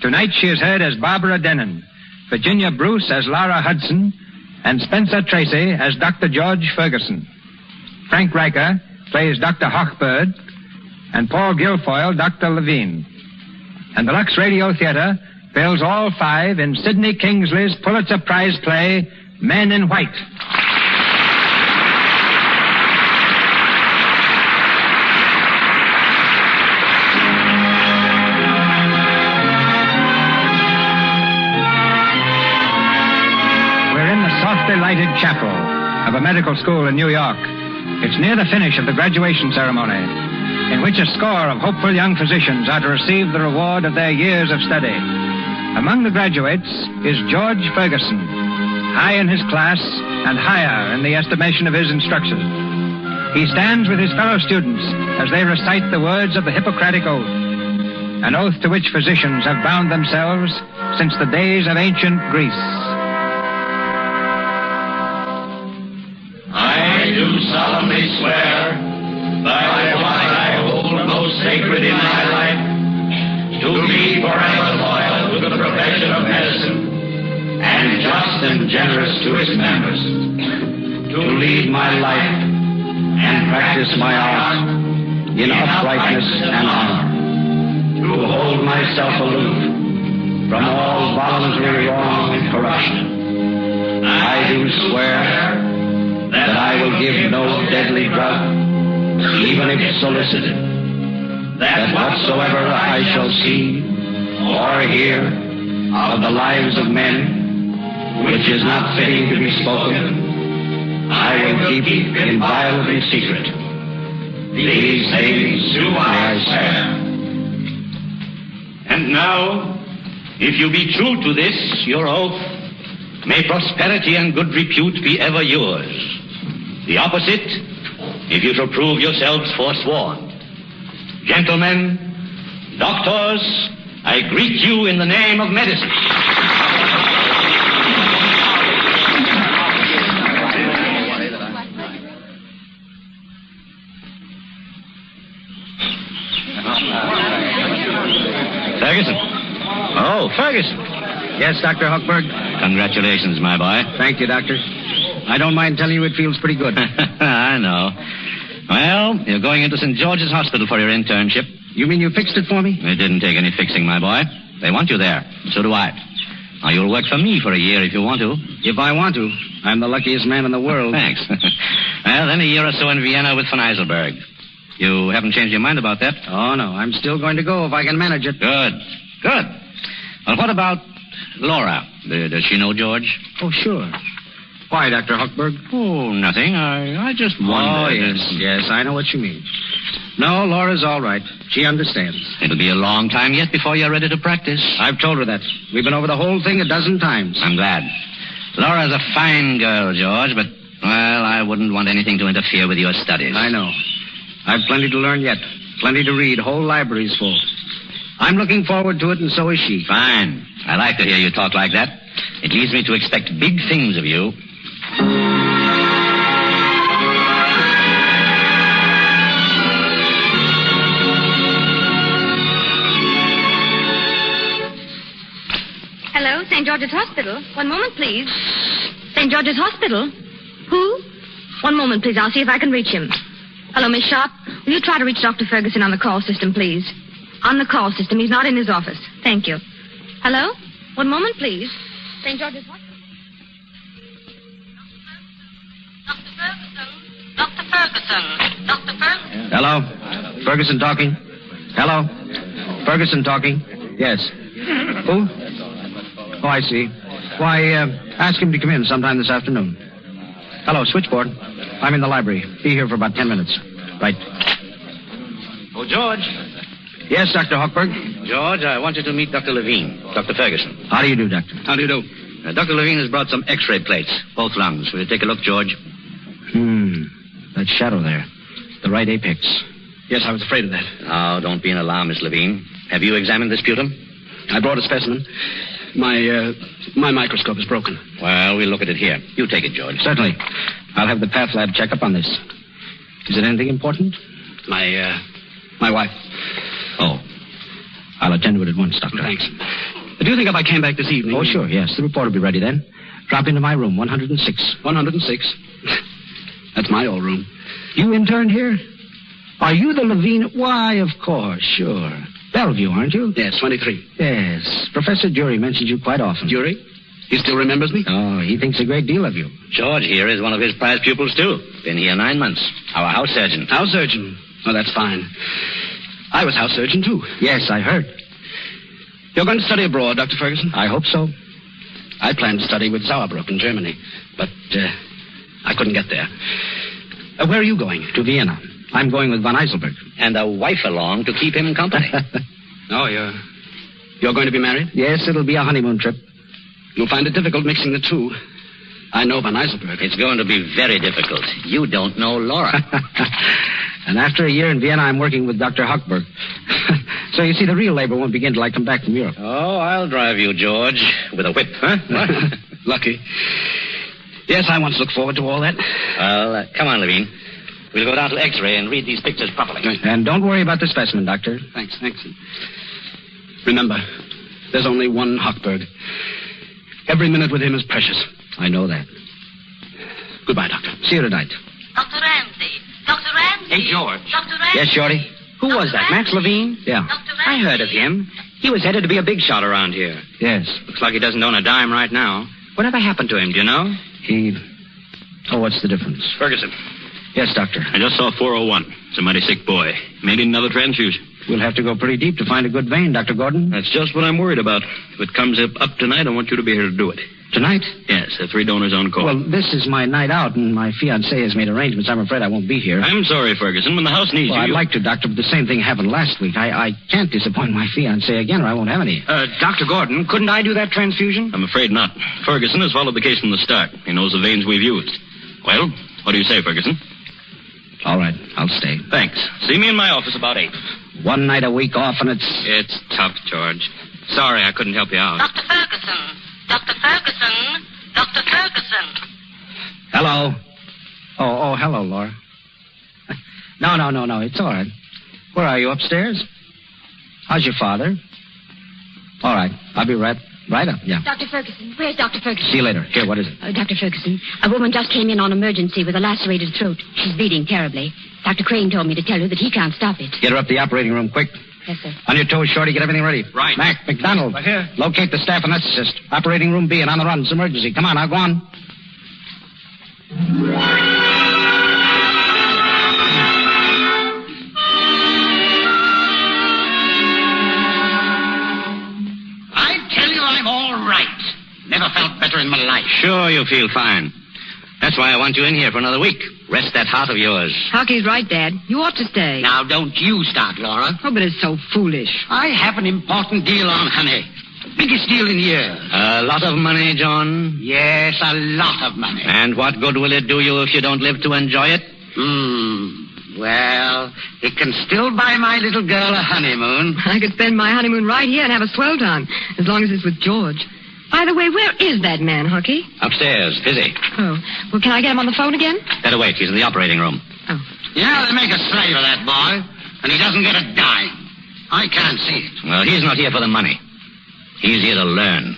Tonight she is heard as Barbara Denon, Virginia Bruce as Laura Hudson, and Spencer Tracy as Dr. George Ferguson. Frank Riker plays Dr. Hochberg, and Paul Guilfoyle, Dr. Levine. And the Lux Radio Theater bills all 5 in Sidney Kingsley's Pulitzer Prize play, Men in White. We're in the softly lighted chapel of a medical school in New York. It's near the finish of the graduation ceremony, in which a score of hopeful young physicians are to receive the reward of their years of study. Among the graduates is George Ferguson, high in his class and higher in the estimation of his instructors. He stands with his fellow students as they recite the words of the Hippocratic Oath, an oath to which physicians have bound themselves since the days of ancient Greece. I do solemnly swear by what I hold most sacred in my life, to be forever loyal to the profession of medicine, and just and generous to its members, to lead my life and practice my art in uprightness and honor, to hold myself aloof from all voluntary wrong and corruption. I do swear that I will give no deadly drug, even if solicited, that whatsoever I shall see or hear of the lives of men, which is not fitting to be spoken, I will keep inviolably secret. These things do I swear. And now, if you be true to this, your oath, may prosperity and good repute be ever yours. The opposite, if you shall prove yourselves forsworn. Gentlemen, doctors, I greet you in the name of medicine. Ferguson. Oh, Ferguson. Yes, Dr. Hochberg? Congratulations, my boy. Thank you, Doctor. I don't mind telling you it feels pretty good. I know. Well, you're going into St. George's Hospital for your internship. You mean you fixed it for me? It didn't take any fixing, my boy. They want you there. So do I. Now, you'll work for me for a year if you want to. If I want to. I'm the luckiest man in the world. Thanks. Well, then a year or so in Vienna with von Eiselberg. You haven't changed your mind about that? Oh, no. I'm still going to go if I can manage it. Good. Good. Well, what about Laura? Does she know George? Oh, sure. Why, Dr. Hochberg? Oh, nothing. I just wondered. Oh, yes, I know what you mean. No, Laura's all right. She understands. It'll be a long time yet before you're ready to practice. I've told her that. We've been over the whole thing a dozen times. I'm glad. Laura's a fine girl, George, but, well, I wouldn't want anything to interfere with your studies. I know. I've plenty to learn yet. Plenty to read. Whole libraries full. I'm looking forward to it, and so is she. Fine. I like to hear you talk like that. It leads me to expect big things of you. Hello, St. George's Hospital. One moment, please. St. George's Hospital? Who? One moment, please. I'll see if I can reach him. Hello, Miss Sharp. Will you try to reach Dr. Ferguson on the call system, please? On the call system. He's not in his office. Thank you. Hello? One moment, please. St. George's Hospital. Dr. Ferguson. Hello? Ferguson talking? Hello? Ferguson talking? Yes. Who? Oh, I see. Why, ask him to come in sometime this afternoon. Hello, switchboard. I'm in the library. Be here for about 10 minutes. Right. Oh, George. Yes, Dr. Hochberg? George, I want you to meet Dr. Levine. Dr. Ferguson. How do you do, Doctor? How do you do? Dr. Levine has brought some x-ray plates, both lungs. Will you take a look, George? That shadow there. The right apex. Yes, I was afraid of that. Oh, don't be an alarm, Miss Levine. Have you examined the sputum? I brought a specimen. My microscope is broken. Well, we'll look at it here. You take it, George. Certainly. I'll have the path lab check up on this. Is it anything important? My wife. Oh. I'll attend to it at once, Doctor. Thanks. Do you think if I came back this evening... Oh, sure, yes. The report will be ready then. Drop into my room, 106. 106? That's my old room. You interned here? Are you the Levine? Why, of course, sure. Bellevue, aren't you? Yes, 23. Yes. Professor Jury mentions you quite often. Jury? He still remembers me? Oh, he thinks a great deal of you. George here is one of his prize pupils, too. Been here 9 months. Our house surgeon. House surgeon? Oh, that's fine. I was house surgeon, too. Yes, I heard. You're going to study abroad, Dr. Ferguson? I hope so. I planned to study with Sauerbruch in Germany, but I couldn't get there. Where are you going? To Vienna. I'm going with von Eiselberg. And a wife along to keep him company. Oh, you're going to be married? Yes, it'll be a honeymoon trip. You'll find it difficult mixing the two. I know von Eiselberg. It's going to be very difficult. You don't know Laura. And after a year in Vienna, I'm working with Dr. Hochberg. So you see, the real labor won't begin till I come back from Europe. Oh, I'll drive you, George, with a whip, huh? Lucky. Yes, I once looked forward to all that. Well, come on, Levine. We'll go down to X-ray and read these pictures properly. And don't worry about the specimen, Doctor. Thanks. Remember, there's only one Hochberg. Every minute with him is precious. I know that. Goodbye, Doctor. See you tonight. Dr. Ramsey. Dr. Ramsey. Hey, George. Dr. Ramsey. Yes, Shorty? Who was that, Max Levine? Yeah. I heard of him. He was headed to be a big shot around here. Yes. Looks like he doesn't own a dime right now. Whatever happened to him, do you know? Oh, what's the difference? Ferguson. Yes, Doctor. I just saw 401. It's a mighty sick boy. May need another transfusion. We'll have to go pretty deep to find a good vein, Dr. Gordon. That's just what I'm worried about. If it comes up tonight, I want you to be here to do it. Tonight? Yes, there are 3 donors on call. Well, this is my night out, and my fiancée has made arrangements. I'm afraid I won't be here. I'm sorry, Ferguson. When the house needs you... I'd like to, Doctor, but the same thing happened last week. I can't disappoint my fiancée again, or I won't have any. Dr. Gordon, couldn't I do that transfusion? I'm afraid not. Ferguson has followed the case from the start. He knows the veins we've used. Well, what do you say, Ferguson? All right, I'll stay. Thanks. See me in my office about 8. One night a week off, and It's tough, George. Sorry I couldn't help you out. Dr. Ferguson. Dr. Ferguson. Dr. Ferguson. Hello. Oh, hello, Laura. No. It's all right. Where are you, upstairs? How's your father? All right. I'll be right up, yeah. Dr. Ferguson. Where's Dr. Ferguson? See you later. Here, what is it? Dr. Ferguson, a woman just came in on emergency with a lacerated throat. She's bleeding terribly. Dr. Crane told me to tell you that he can't stop it. Get her up the operating room, quick. Yes, sir. On your toes, Shorty. Get everything ready. Right. Mac, McDonald. Right here. Locate the staff anesthetist. Operating room B and on the run. It's emergency. Come on, now go on. I tell you I'm all right. Never felt better in my life. Sure, you feel fine. That's why I want you in here for another week. Rest that heart of yours. Hockey's right, Dad. You ought to stay. Now, don't you start, Laura. Oh, but it's so foolish. I have an important deal on honey. Biggest deal in years. A lot of money, John? Yes, a lot of money. And what good will it do you if you don't live to enjoy it? Well, it can still buy my little girl a honeymoon. I could spend my honeymoon right here and have a swell time, as long as it's with George. By the way, where is that man, Hockey? Upstairs, busy. Oh, well, can I get him on the phone again? Better wait. He's in the operating room. Oh. Yeah, they make a slave of that boy, and he doesn't get a dime. I can't see it. Well, he's not here for the money. He's here to learn.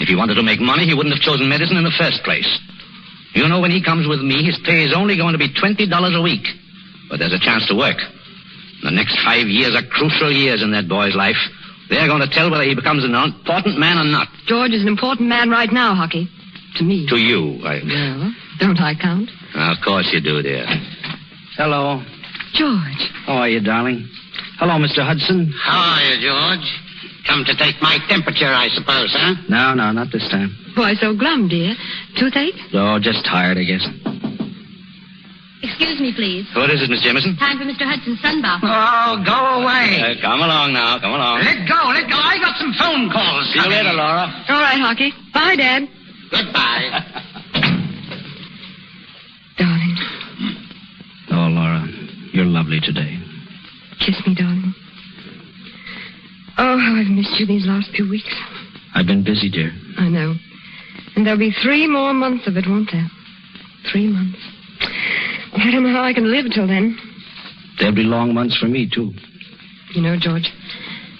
If he wanted to make money, he wouldn't have chosen medicine in the first place. You know, when he comes with me, his pay is only going to be $20 a week. But there's a chance to work. The next 5 years are crucial years in that boy's life. They're going to tell whether he becomes an important man or not. George is an important man right now, Hockey. To me. To you. Well, don't I count? Of course you do, dear. Hello. George. How are you, darling? Hello, Mr. Hudson. How are you, George? Come to take my temperature, I suppose, huh? No, not this time. Why so glum, dear? Toothache? Oh, just tired, I guess. Excuse me, please. What is it, Miss Jamison? Time for Mr. Hudson's sunbath. Oh, go away. Come along now. Come along. Let go. I got some phone calls. See you later, Laura. All right, Hockey. Bye, Dad. Goodbye. Darling. Oh, Laura, you're lovely today. Kiss me, darling. Oh, how I've missed you these last few weeks. I've been busy, dear. I know. And there'll be 3 more months of it, won't there? 3 months. I don't know how I can live till then. There'll be long months for me, too. You know, George,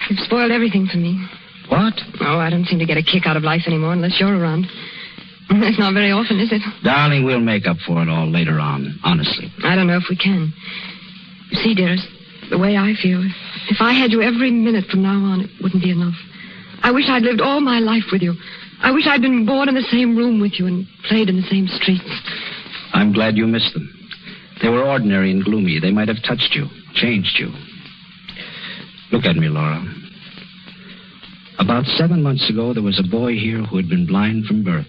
you've spoiled everything for me. What? Oh, I don't seem to get a kick out of life anymore unless you're around. That's not very often, is it? Darling, we'll make up for it all later on, honestly. I don't know if we can. You see, dearest, the way I feel, if I had you every minute from now on, it wouldn't be enough. I wish I'd lived all my life with you. I wish I'd been born in the same room with you and played in the same streets. I'm glad you missed them. They were ordinary and gloomy. They might have touched you, changed you. Look at me, Laura. About 7 months ago, there was a boy here who had been blind from birth.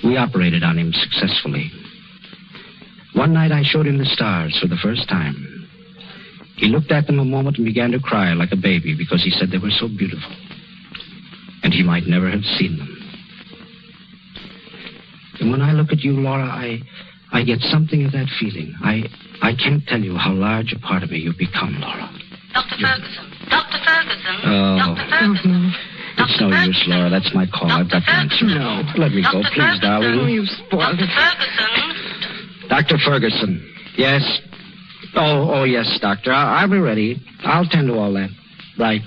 We operated on him successfully. One night I showed him the stars for the first time. He looked at them a moment and began to cry like a baby because he said they were so beautiful. And he might never have seen them. And when I look at you, Laura, I get something of that feeling. I can't tell you how large a part of me you've become, Laura. Dr. Ferguson. Dr. Ferguson. Oh. Dr. Ferguson. It's no use, Laura. That's my call. I've got to answer. No. Let me go, please, darling. Oh, you spoiled it. Ferguson. Dr. Ferguson. Yes. Oh, yes, Doctor. I'll be ready. I'll tend to all that. Right.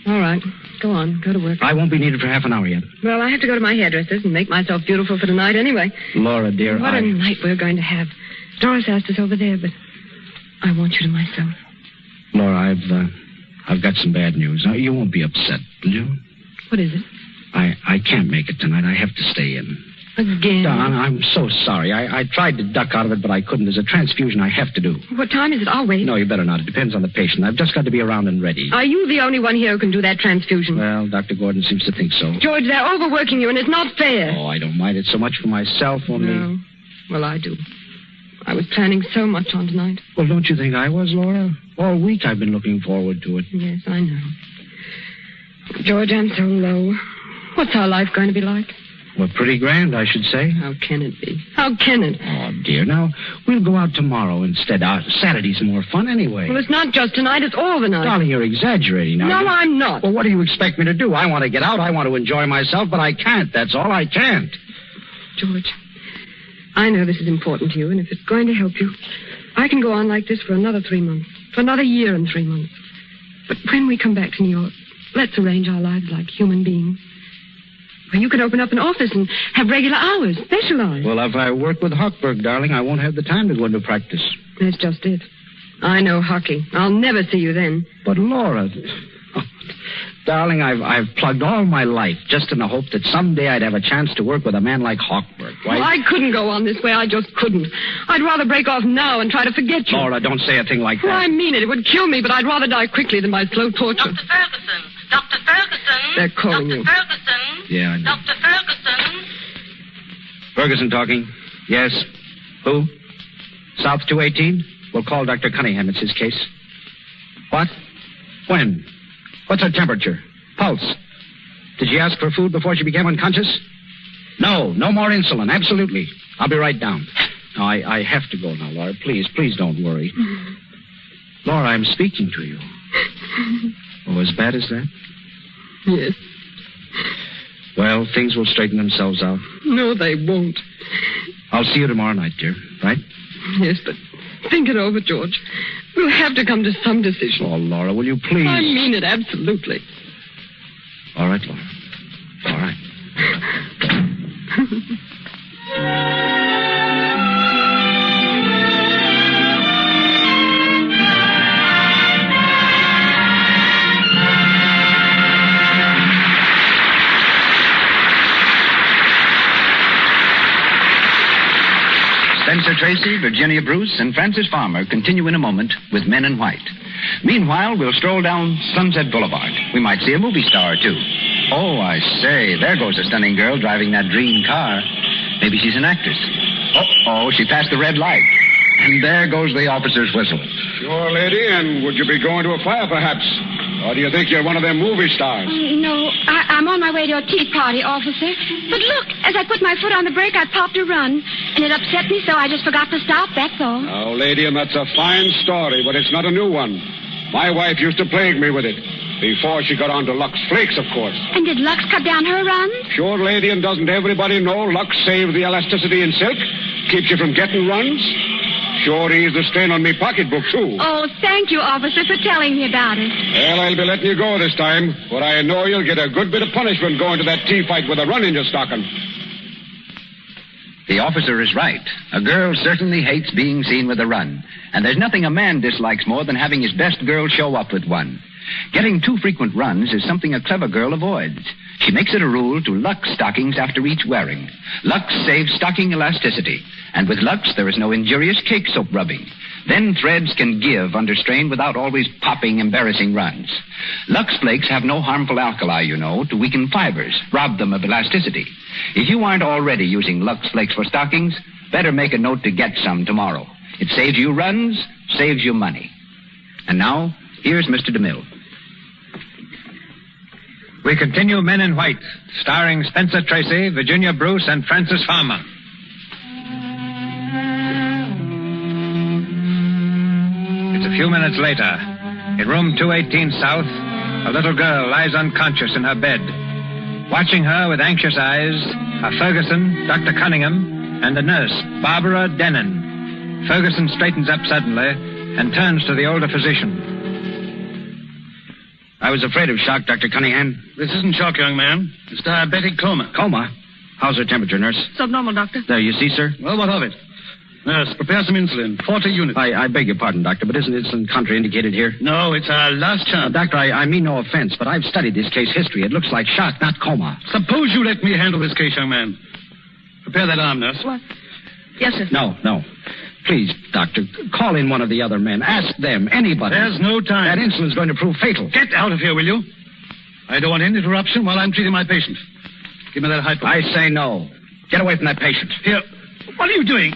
All right. Go on. Go to work. I won't be needed for half an hour yet. Well, I have to go to my hairdresser's and make myself beautiful for tonight anyway. Laura, dear, What a night we're going to have. Doris asked us over there, but I want you to myself. Laura, I've got some bad news. Now, you won't be upset, will you? What is it? I can't make it tonight. I have to stay in. Again? Don, I'm so sorry. I tried to duck out of it, but I couldn't. There's a transfusion I have to do. What time is it? I'll wait. No, you better not. It depends on the patient. I've just got to be around and ready. Are you the only one here who can do that transfusion? Well, Dr. Gordon seems to think so. George, they're overworking you, and it's not fair. Oh, I don't mind it so much for myself, only... No. Well, I do. I was planning so much on tonight. Well, don't you think I was, Laura? All week I've been looking forward to it. Yes, I know. George, I'm so low. What's our life going to be like? Well, pretty grand, I should say. How can it be? How can it? Oh, dear. Now, we'll go out tomorrow instead. Saturday's more fun anyway. Well, it's not just tonight. It's all the night. Darling, you're exaggerating now. No, I'm not. Well, what do you expect me to do? I want to get out. I want to enjoy myself, but I can't. That's all. I can't. George, I know this is important to you, and if it's going to help you, I can go on like this for another 3 months, for another year and 3 months. But when we come back to New York, let's arrange our lives like human beings. Well, you can open up an office and have regular hours, specialized. Well, if I work with Hochberg, darling, I won't have the time to go into practice. That's just it. I know hockey. I'll never see you then. But, Laura... Darling, I've plugged all my life just in the hope that someday I'd have a chance to work with a man like Hochberg, right? Well, I couldn't go on this way. I just couldn't. I'd rather break off now and try to forget you. Laura, don't say a thing like that. Well, I mean it. It would kill me, but I'd rather die quickly than by slow torture. Dr. Ferguson. Dr. Ferguson. They're calling you. Dr. Ferguson. Yeah, I know. Dr. Ferguson. Ferguson talking. Yes. Who? South 218? We'll call Dr. Cunningham. It's his case. What? When? What's her temperature? Pulse? Did she ask for food before she became unconscious? No more insulin. Absolutely. I'll be right down. No, I have to go now, Laura. Please don't worry. Laura, I'm speaking to you. Oh, as bad as that? Yes. Well, things will straighten themselves out. No, they won't. I'll see you tomorrow night, dear. Right? Yes, but think it over, George. We'll have to come to some decision. Oh, Laura, will you please? I mean it, absolutely. All right, Laura. All right. Tracy, Virginia Bruce, and Francis Farmer continue in a moment with Men in White. Meanwhile, we'll stroll down Sunset Boulevard. We might see a movie star, too. Oh, I say, there goes a stunning girl driving that green car. Maybe she's an actress. Oh, she passed the red light. And there goes the officer's whistle. Sure, lady, and would you be going to a fire, perhaps? Or do you think you're one of them movie stars? No, I'm on my way to a tea party, officer. But look, as I put my foot on the brake, I popped a run. And it upset me, so I just forgot to stop, that's all. Oh, lady, and that's a fine story, but it's not a new one. My wife used to plague me with it. Before she got on to Lux Flakes, of course. And did Lux cut down her runs? Sure, lady, and doesn't everybody know Lux saves the elasticity in silk? Keeps you from getting runs? Sure eased the strain on me pocketbook, too. Oh, thank you, officer, for telling me about it. Well, I'll be letting you go this time, for I know you'll get a good bit of punishment going to that tea fight with a run in your stocking. The officer is right. A girl certainly hates being seen with a run. And there's nothing a man dislikes more than having his best girl show up with one. Getting too frequent runs is something a clever girl avoids. She makes it a rule to Lux stockings after each wearing. Lux saves stocking elasticity. And with Lux, there is no injurious cake soap rubbing. Then threads can give under strain without always popping embarrassing runs. Lux Flakes have no harmful alkali, you know, to weaken fibers, rob them of elasticity. If you aren't already using Lux Flakes for stockings, better make a note to get some tomorrow. It saves you runs, saves you money. And now, here's Mr. DeMille. We continue Men in White, starring Spencer Tracy, Virginia Bruce, and Francis Farmer. It's a few minutes later. In room 218 South, a little girl lies unconscious in her bed. Watching her with anxious eyes are Ferguson, Dr. Cunningham, and the nurse, Barbara Denon. Ferguson straightens up suddenly and turns to the older physician. I was afraid of shock, Dr. Cunningham. This isn't shock, young man. It's diabetic coma. Coma? How's her temperature, nurse? Subnormal, doctor. There, you see, sir? Well, what of it? Nurse, prepare some insulin. 40 units. I beg your pardon, doctor, but isn't insulin contraindicated here? No, it's our last chance. Doctor, I mean no offense, but I've studied this case history. It looks like shock, not coma. Suppose you let me handle this case, young man. Prepare that arm, nurse. What? Yes, sir. No. Please, doctor, call in one of the other men. Ask them, anybody. There's no time. That insulin's going to prove fatal. Get out of here, will you? I don't want any interruption while I'm treating my patient. Give me that hypo. I say no. Get away from that patient. Here. What are you doing?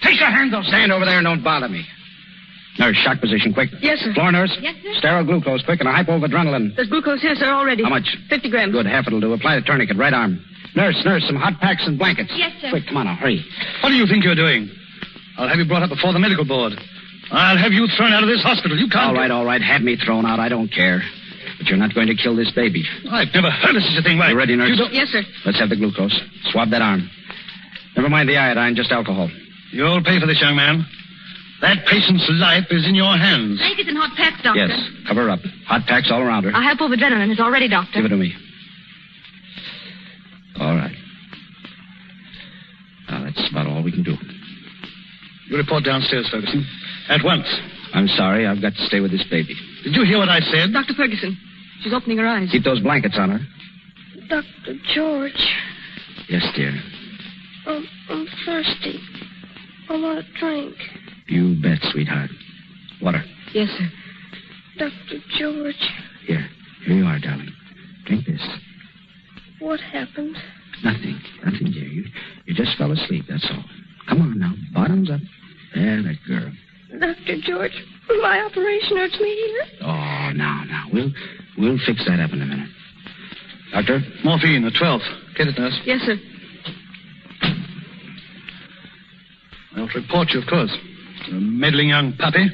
Take your hands off. Stand over there and don't bother me. Nurse, shock position, quick. Yes, sir. Floor nurse. Yes, sir. Sterile glucose, quick, and a hypo of adrenaline. There's glucose here, sir, already. How much? 50 grams. Good, half it'll do. Apply the tourniquet, right arm. Nurse, some hot packs and blankets. Yes, sir. Quick, come on now, hurry. What do you think you're doing? I'll have you brought up before the medical board. I'll have you thrown out of this hospital. You can't... All right. Have me thrown out. I don't care. But you're not going to kill this baby. I've never heard of such a thing. Why? You ready, nurse? Yes, sir. Let's have the glucose. Swab that arm. Never mind the iodine, just alcohol. You'll pay for this, young man. That patient's life is in your hands. Blankets and hot packs, doctor. Yes, cover her up. Hot packs all around her. A hypo of adrenaline is already, doctor. Give it to me. All right. Now, that's about all we can do. You report downstairs, Ferguson. At once. I'm sorry. I've got to stay with this baby. Did you hear what I said? Dr. Ferguson. She's opening her eyes. Keep those blankets on her. Dr. George. Yes, dear. I'm thirsty. I want a drink. You bet, sweetheart. Water. Yes, sir. Dr. George. Here you are, darling. Drink this. What happened? Nothing, dear. You just fell asleep, that's all. Come on now, bottoms up. There, that girl. Dr. George, my operation hurts me here. Oh, now. We'll fix that up in a minute. Doctor? Morphine, a 12th. Get it, nurse. Yes, sir. I'll report you, of course. A meddling young puppy.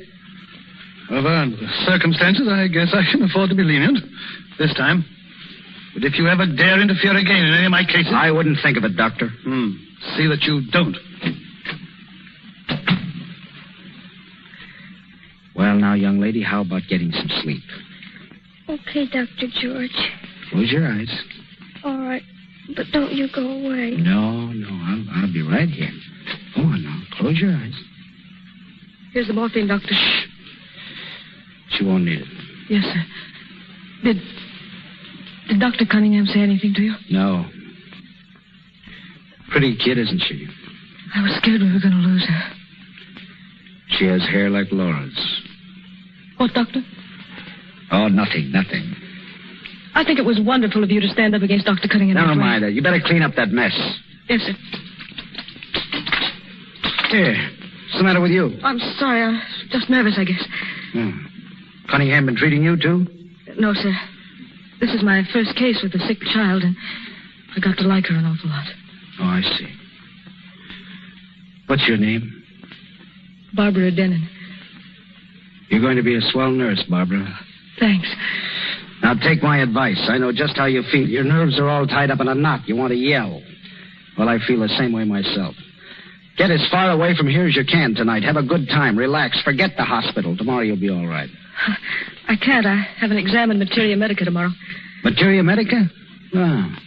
However, under the circumstances, I guess I can afford to be lenient. This time. But if you ever dare interfere again in any of my cases... I wouldn't think of it, Doctor. See that you don't. Well, now, young lady, how about getting some sleep? Okay, Dr. George. Close your eyes. All right. But don't you go away. No. I'll be right here. Go on now. Close your eyes. Here's the morphine, Doctor. Shh. She won't need it. Yes, sir. Did Dr. Cunningham say anything to you? No. Pretty kid, isn't she? I was scared we were going to lose her. She has hair like Laura's. What, Doctor? Oh, nothing. I think it was wonderful of you to stand up against Dr. Cunningham. Never mind that. You better clean up that mess. Yes, sir. Here. What's the matter with you? I'm sorry. I'm just nervous, I guess. Cunningham been treating you, too? No, sir. This is my first case with a sick child, and I got to like her an awful lot. Oh, I see. What's your name? Barbara Denon. You're going to be a swell nurse, Barbara. Thanks. Now, take my advice. I know just how you feel. Your nerves are all tied up in a knot. You want to yell. Well, I feel the same way myself. Get as far away from here as you can tonight. Have a good time. Relax. Forget the hospital. Tomorrow you'll be all right. I can't. I have an exam in Materia Medica tomorrow. Materia Medica? Ah.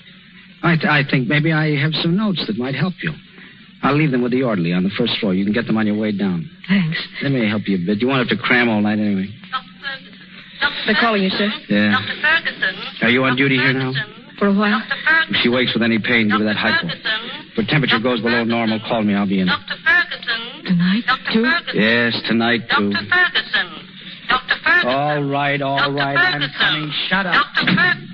I think maybe I have some notes that might help you. I'll leave them with the orderly on the first floor. You can get them on your way down. Thanks. That may help you a bit. You won't have to cram all night anyway. They're calling you, sir. Yeah. Dr. Ferguson. Are you on duty here now? For a while. If she wakes with any pain, give her that hypo. If her temperature goes below normal, call me. I'll be in. Dr. Ferguson. Tonight, too? Yes, tonight, too. Dr. Ferguson. Dr. Ferguson. All right. I'm coming. Shut up. Dr. Ferguson.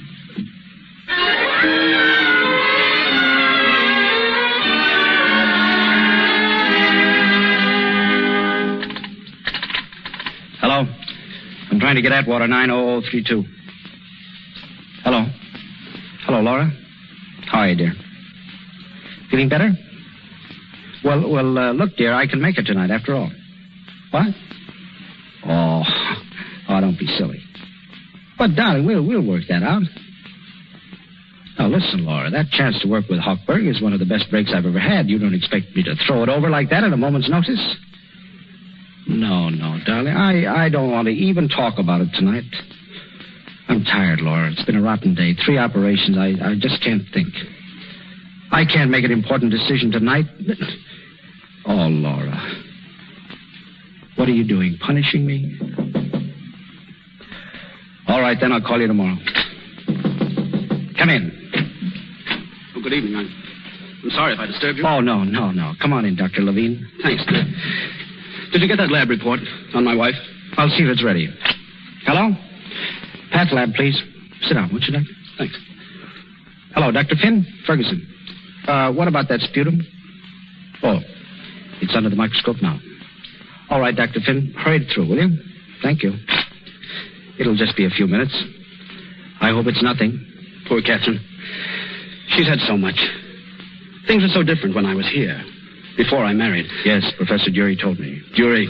Hello. I'm trying to get Atwater 90032. Hello. Hello, Laura. How are you, dear? Feeling better? Well, look, dear, I can make it tonight after all. What? Oh, don't be silly. But, darling, we'll work that out. Now, listen, Laura, that chance to work with Hochberg is one of the best breaks I've ever had. You don't expect me to throw it over like that at a moment's notice? No, darling. I don't want to even talk about it tonight. I'm tired, Laura. It's been a rotten day. 3 operations. I just can't think. I can't make an important decision tonight. Oh, Laura. What are you doing? Punishing me? All right, then I'll call you tomorrow. Come in. Oh, good evening. I'm sorry if I disturbed you. Oh, no. Come on in, Dr. Levine. Thanks. Did you get that lab report on my wife? I'll see if it's ready. Hello? Path lab, please. Sit down, won't you, Doctor? Thanks. Hello, Dr. Finn? Ferguson. What about that sputum? Oh, it's under the microscope now. All right, Dr. Finn. Hurry it through, will you? Thank you. It'll just be a few minutes. I hope it's nothing. Poor Catherine. She's had so much. Things were so different when I was here. Before I married. Yes, Professor Jury told me. Jury?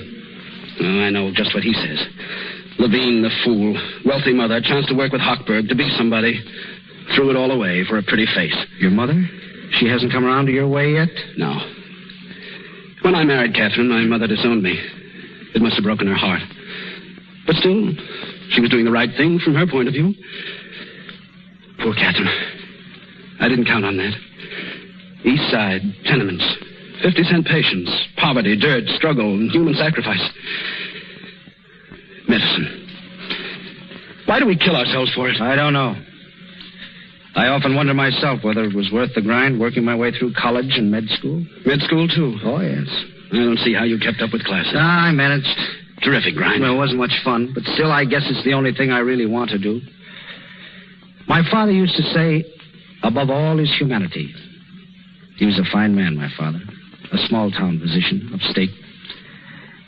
Oh, I know just what he says. Levine, the fool. Wealthy mother, chance to work with Hochberg, to be somebody. Threw it all away for a pretty face. Your mother? She hasn't come around to your way yet? No. When I married Catherine, my mother disowned me. It must have broken her heart. But still, she was doing the right thing from her point of view. Poor Catherine. I didn't count on that. East Side, tenements, 50-cent patients, poverty, dirt, struggle, and human sacrifice. Medicine. Why do we kill ourselves for it? I don't know. I often wonder myself whether it was worth the grind working my way through college and med school. Med school, too? Oh, yes. I don't see how you kept up with classes. I managed. Terrific grind. Well, it wasn't much fun, but still, I guess it's the only thing I really want to do. My father used to say, above all is humanity. He was a fine man, my father. A small-town physician, upstate.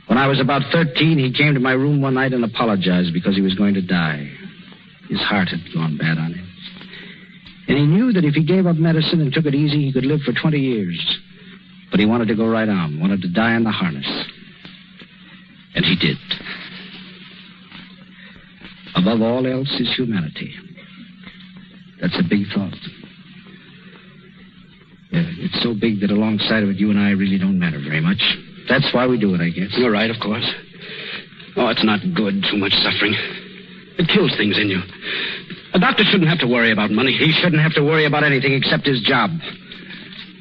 When I was about 13, he came to my room one night and apologized because he was going to die. His heart had gone bad on him. And he knew that if he gave up medicine and took it easy, he could live for 20 years. But he wanted to go right on, wanted to die in the harness. And he did. Above all else is humanity. That's a big thought. It's so big that alongside of it, you and I really don't matter very much. That's why we do it, I guess. You're right, of course. Oh, it's not good, too much suffering. It kills things in you. A doctor shouldn't have to worry about money. He shouldn't have to worry about anything except his job.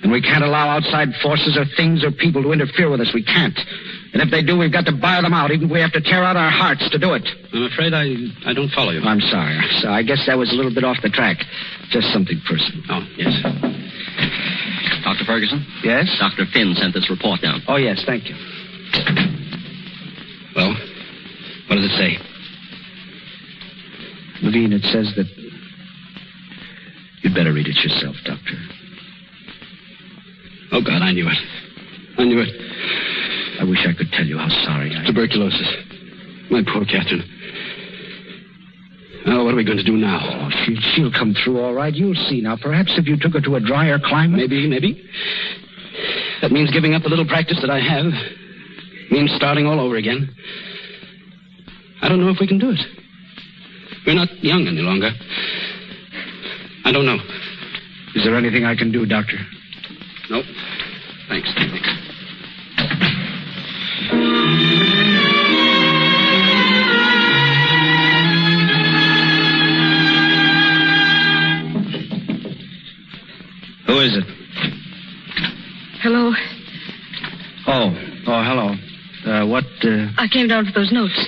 And we can't allow outside forces or things or people to interfere with us. We can't. And if they do, we've got to buy them out, even if we have to tear out our hearts to do it. I'm afraid I don't follow you. I'm sorry. So I guess that was a little bit off the track. Just something personal. Oh, yes. Dr. Ferguson? Yes? Dr. Finn sent this report down. Oh, yes, thank you. does it say? Levine, it says that... You'd better read it yourself, Doctor. Oh, God, I knew it. I knew it. I wish I could tell you how sorry I am. Tuberculosis. My poor Catherine. Oh, what are we going to do now? Oh, she'll come through all right. You'll see now. Perhaps if you took her to a drier climate. Maybe. That means giving up the little practice that I have. Means starting all over again. I don't know if we can do it. We're not young any longer. I don't know. Is there anything I can do, Doctor? No. Thanks. Who is it? Hello. Oh, hello. I came down for those notes.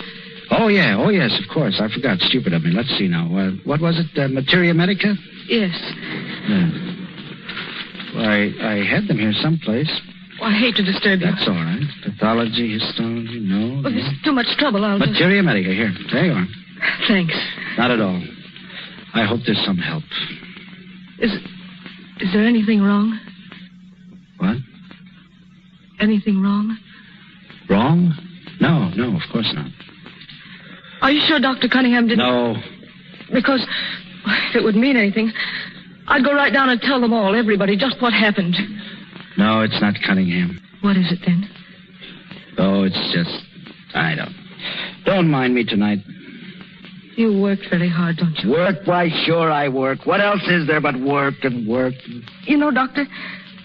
Oh, yeah. Oh, yes, of course. I forgot. Stupid of me. Let's see now. What was it? Materia Medica? Yes. Well, I had them here someplace. Well, I hate to disturb you. That's all right. Pathology, histology, no. Well, there's too much trouble. Materia Medica, here. There you are. Thanks. Not at all. I hope there's some help. Is there anything wrong? What? Anything wrong? Wrong? No, of course not. Are you sure Dr. Cunningham didn't... No. Because if it would mean anything, I'd go right down and tell them all, everybody, just what happened. No, it's not Cunningham. What is it then? Oh, it's just... I don't mind me tonight. You work very hard, don't you? Work? Why, sure I work. What else is there but work and work? You know, Doctor,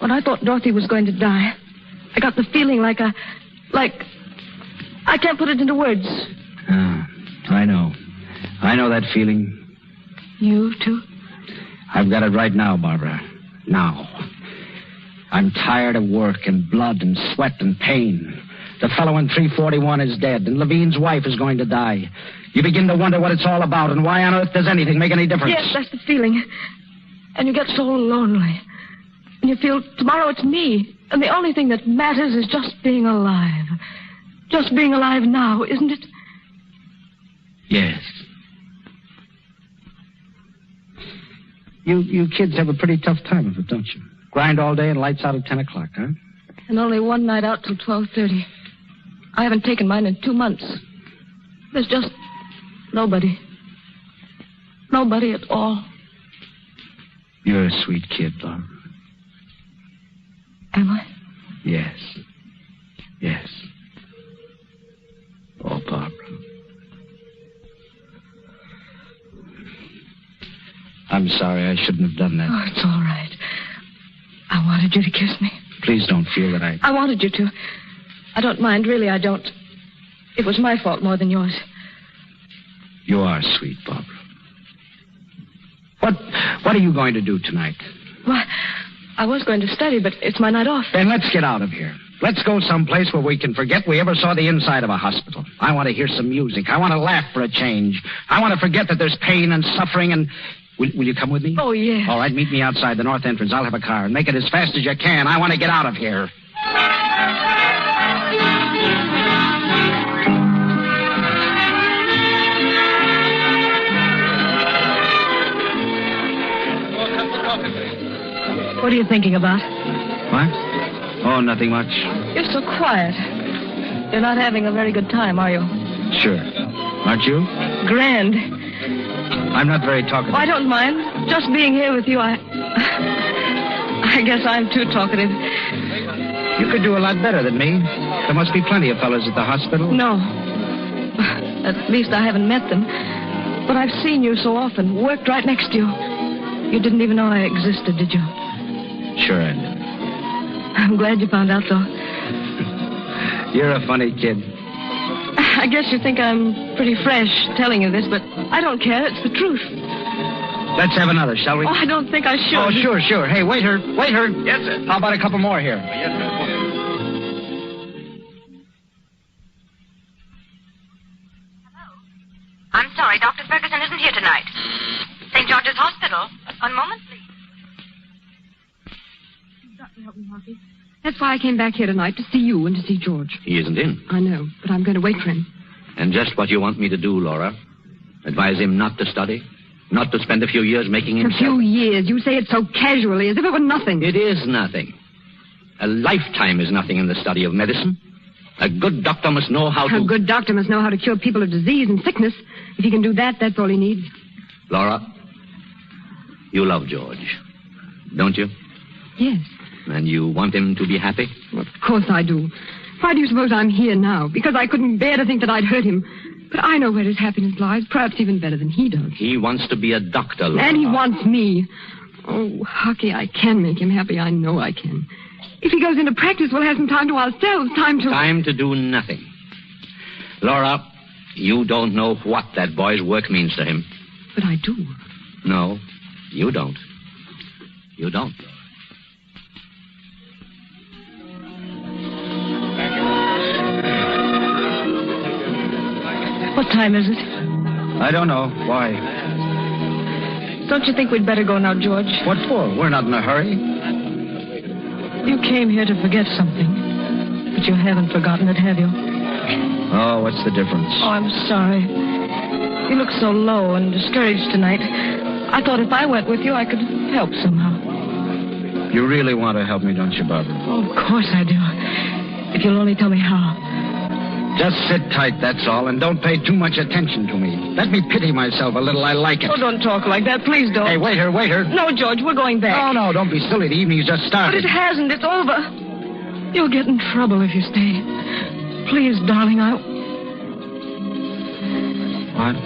when I thought Dorothy was going to die, I got the feeling like I can't put it into words. Oh, I know. I know that feeling. You, too? I've got it right now, Barbara. Now. I'm tired of work and blood and sweat and pain. The fellow in 341 is dead, and Levine's wife is going to die. You begin to wonder what it's all about and why on earth does anything make any difference. Yes, that's the feeling. And you get so lonely. And you feel tomorrow it's me. And the only thing that matters is just being alive. Just being alive now, isn't it? Yes. You kids have a pretty tough time of it, don't you? Grind all day and lights out at 10 o'clock, huh? And only one night out till 12:30. I haven't taken mine in 2 months. There's just nobody. Nobody at all. You're a sweet kid, Barbara. Am I? Yes. Oh, Barbara. I'm sorry. I shouldn't have done that. Oh, it's all right. I wanted you to kiss me. Please don't feel that I wanted you to. I don't mind. Really, I don't. It was my fault more than yours. You are sweet, Barbara. What are you going to do tonight? Well, I was going to study, but it's my night off. Then let's get out of here. Let's go someplace where we can forget we ever saw the inside of a hospital. I want to hear some music. I want to laugh for a change. I want to forget that there's pain and suffering and... Will you come with me? Oh, yes. All right, meet me outside the north entrance. I'll have a car, and make it as fast as you can. I want to get out of here. What are you thinking about? What? Oh, nothing much. You're so quiet. You're not having a very good time, are you? Sure. Aren't you? Grand. I'm not very talkative. Oh, I don't mind. Just being here with you, I guess I'm too talkative. You could do a lot better than me. There must be plenty of fellas at the hospital. No. At least I haven't met them. But I've seen you so often, worked right next to you. You didn't even know I existed, did you? Sure I did. I'm glad you found out, though. You're a funny kid. I guess you think I'm pretty fresh telling you this, but I don't care. It's the truth. Let's have another, shall we? Oh, I don't think I should. Oh, sure. Hey, waiter. Yes, sir. How about a couple more here? Yes, sir. I'm sorry, Dr. Ferguson isn't here tonight. St. George's Hospital. One moment, please. That's why I came back here tonight, to see you and to see George. He isn't in. I know, but I'm going to wait for him. And just what you want me to do, Laura. Advise him not to study, not to spend a few years making himself... A few years? You say it so casually, as if it were nothing. It is nothing. A lifetime is nothing in the study of medicine. A good doctor must know how to... A good doctor must know how to cure people of disease and sickness. If he can do that, that's all he needs. Laura, you love George, don't you? Yes. And you want him to be happy? Well, of course I do. Why do you suppose I'm here now? Because I couldn't bear to think that I'd hurt him. But I know where his happiness lies, perhaps even better than he does. He wants to be a doctor, Laura. And he wants me. Oh, Hucky, I can make him happy. I know I can. If he goes into practice, we'll have some time to ourselves, time to do nothing. Laura, you don't know what that boy's work means to him. But I do. No, you don't. You don't. What time is it? I don't know. Why? Don't you think we'd better go now, George? What for? We're not in a hurry. You came here to forget something. But you haven't forgotten it, have you? Oh, what's the difference? Oh, I'm sorry. You look so low and discouraged tonight. I thought if I went with you, I could help somehow. You really want to help me, don't you, Barbara? Oh, of course I do. If you'll only tell me how. Just sit tight, that's all, and don't pay too much attention to me. Let me pity myself a little. I like it. Oh, don't talk like that. Please don't. Hey, waiter. No, George, we're going back. No, don't be silly. The evening's just started. But it hasn't. It's over. You'll get in trouble if you stay. Please, darling, What?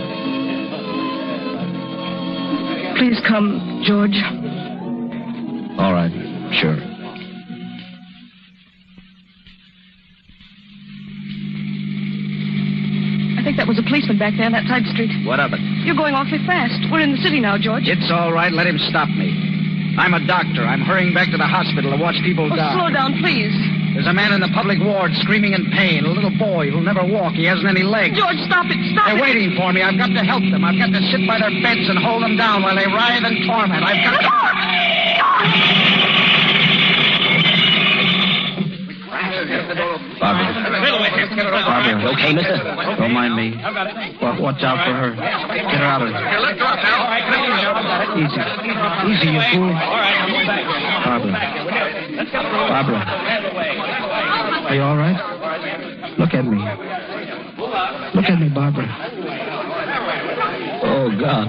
Please come, George. All right, sure. I think that was a policeman back there on that side street. What of it? You're going awfully fast. We're in the city now, George. It's all right. Let him stop me. I'm a doctor. I'm hurrying back to the hospital to watch people die. Slow down, please. There's a man in the public ward screaming in pain. A little boy who'll never walk. He hasn't any legs. George, stop it. Stop They're it. waiting for me. I've got to help them. I've got to sit by their beds and hold them down while they writhe in torment. I've got to... Barbara. Barbara. Okay, mister? Don't mind me. Watch out for her. Get her out of there. Easy, you fool. Barbara. Are you all right? Look at me. Look at me, Barbara. Oh, God.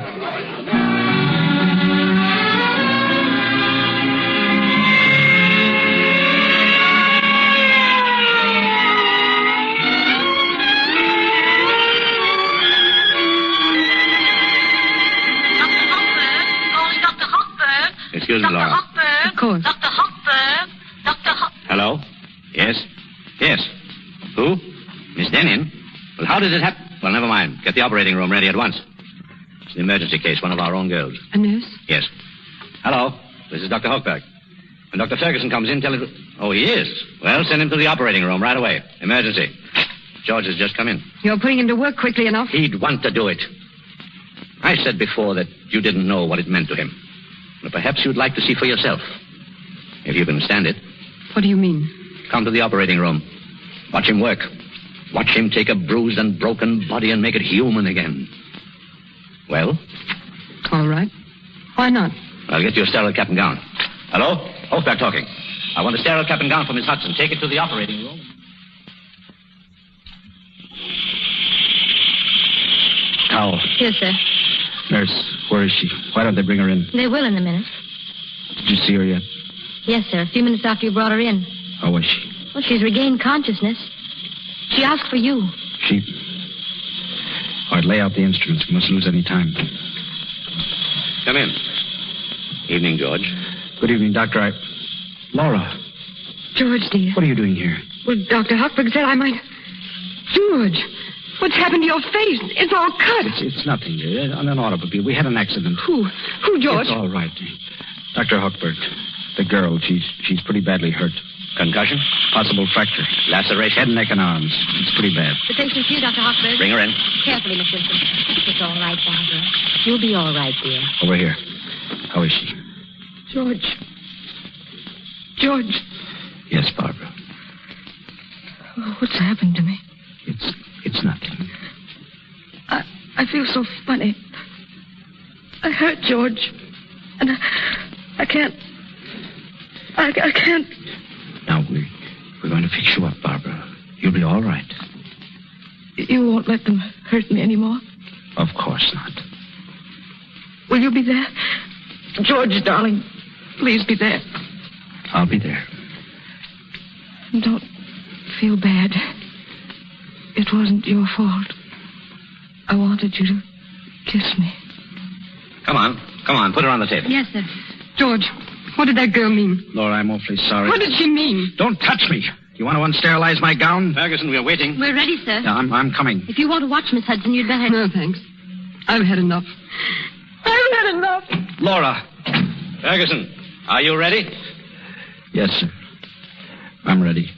Excuse me, Laura. Of course. Dr. Hochberg. Hello? Yes? Yes. Who? Miss Dennin? Well, how did it happen? Well, never mind. Get the operating room ready at once. It's an emergency case, one of our own girls. A nurse? Yes. Hello? This is Dr. Hochberg. When Dr. Ferguson comes in, tell him... Oh, he is? Well, send him to the operating room right away. Emergency. George has just come in. You're putting him to work quickly enough? He'd want to do it. I said before that you didn't know what it meant to him. But perhaps you'd like to see for yourself. If you can stand it. What do you mean? Come to the operating room. Watch him work. Watch him take a bruised and broken body and make it human again. Well? All right. Why not? I'll get you a sterile cap and gown. Hello? Hochberg talking. I want a sterile cap and gown for Miss Hudson. Take it to the operating room. Carroll. Yes, sir. Nurse, where is she? Why don't they bring her in? They will in a minute. Did you see her yet? Yes, sir. A few minutes after you brought her in. How was she? Well, she's regained consciousness. She asked for you. She... All right, lay out the instruments. We mustn't lose any time. Come in. Evening, George. Good evening, Doctor. Laura. George, dear. What are you doing here? Well, Dr. Hochberg said I might... George, what's happened to your face? It's all cut. It's nothing, dear. On an automobile. We had an accident. Who, George? It's all right. Dr. Hochberg, the girl, she's pretty badly hurt. Concussion? Possible fracture. Laceration? Head, neck, and arms. It's pretty bad. The patient's here, Dr. Hochberg. Bring her in. Carefully, Miss Winston. It's all right, Barbara. You'll be all right, dear. Over here. How is she? George. Yes, Barbara. Oh, what's happened to me? It's nothing. feel so funny. I hurt George. And I can't. I can't. Now, we're going to fix you up, Barbara. You'll be all right. You won't let them hurt me anymore? Of course not. Will you be there? George, darling, please be there. I'll be there. Don't feel bad. It wasn't your fault. I wanted you to kiss me. Come on, put her on the table. Yes, sir. George, what did that girl mean? Laura, I'm awfully sorry. What did she mean? Don't touch me. You want to unsterilize my gown? Ferguson, we're waiting. We're ready, sir. Yeah, I'm coming. If you want to watch Miss Hudson, you'd better... No, thanks. I've had enough. I've had enough. Laura. Ferguson, are you ready? Yes, sir. I'm ready.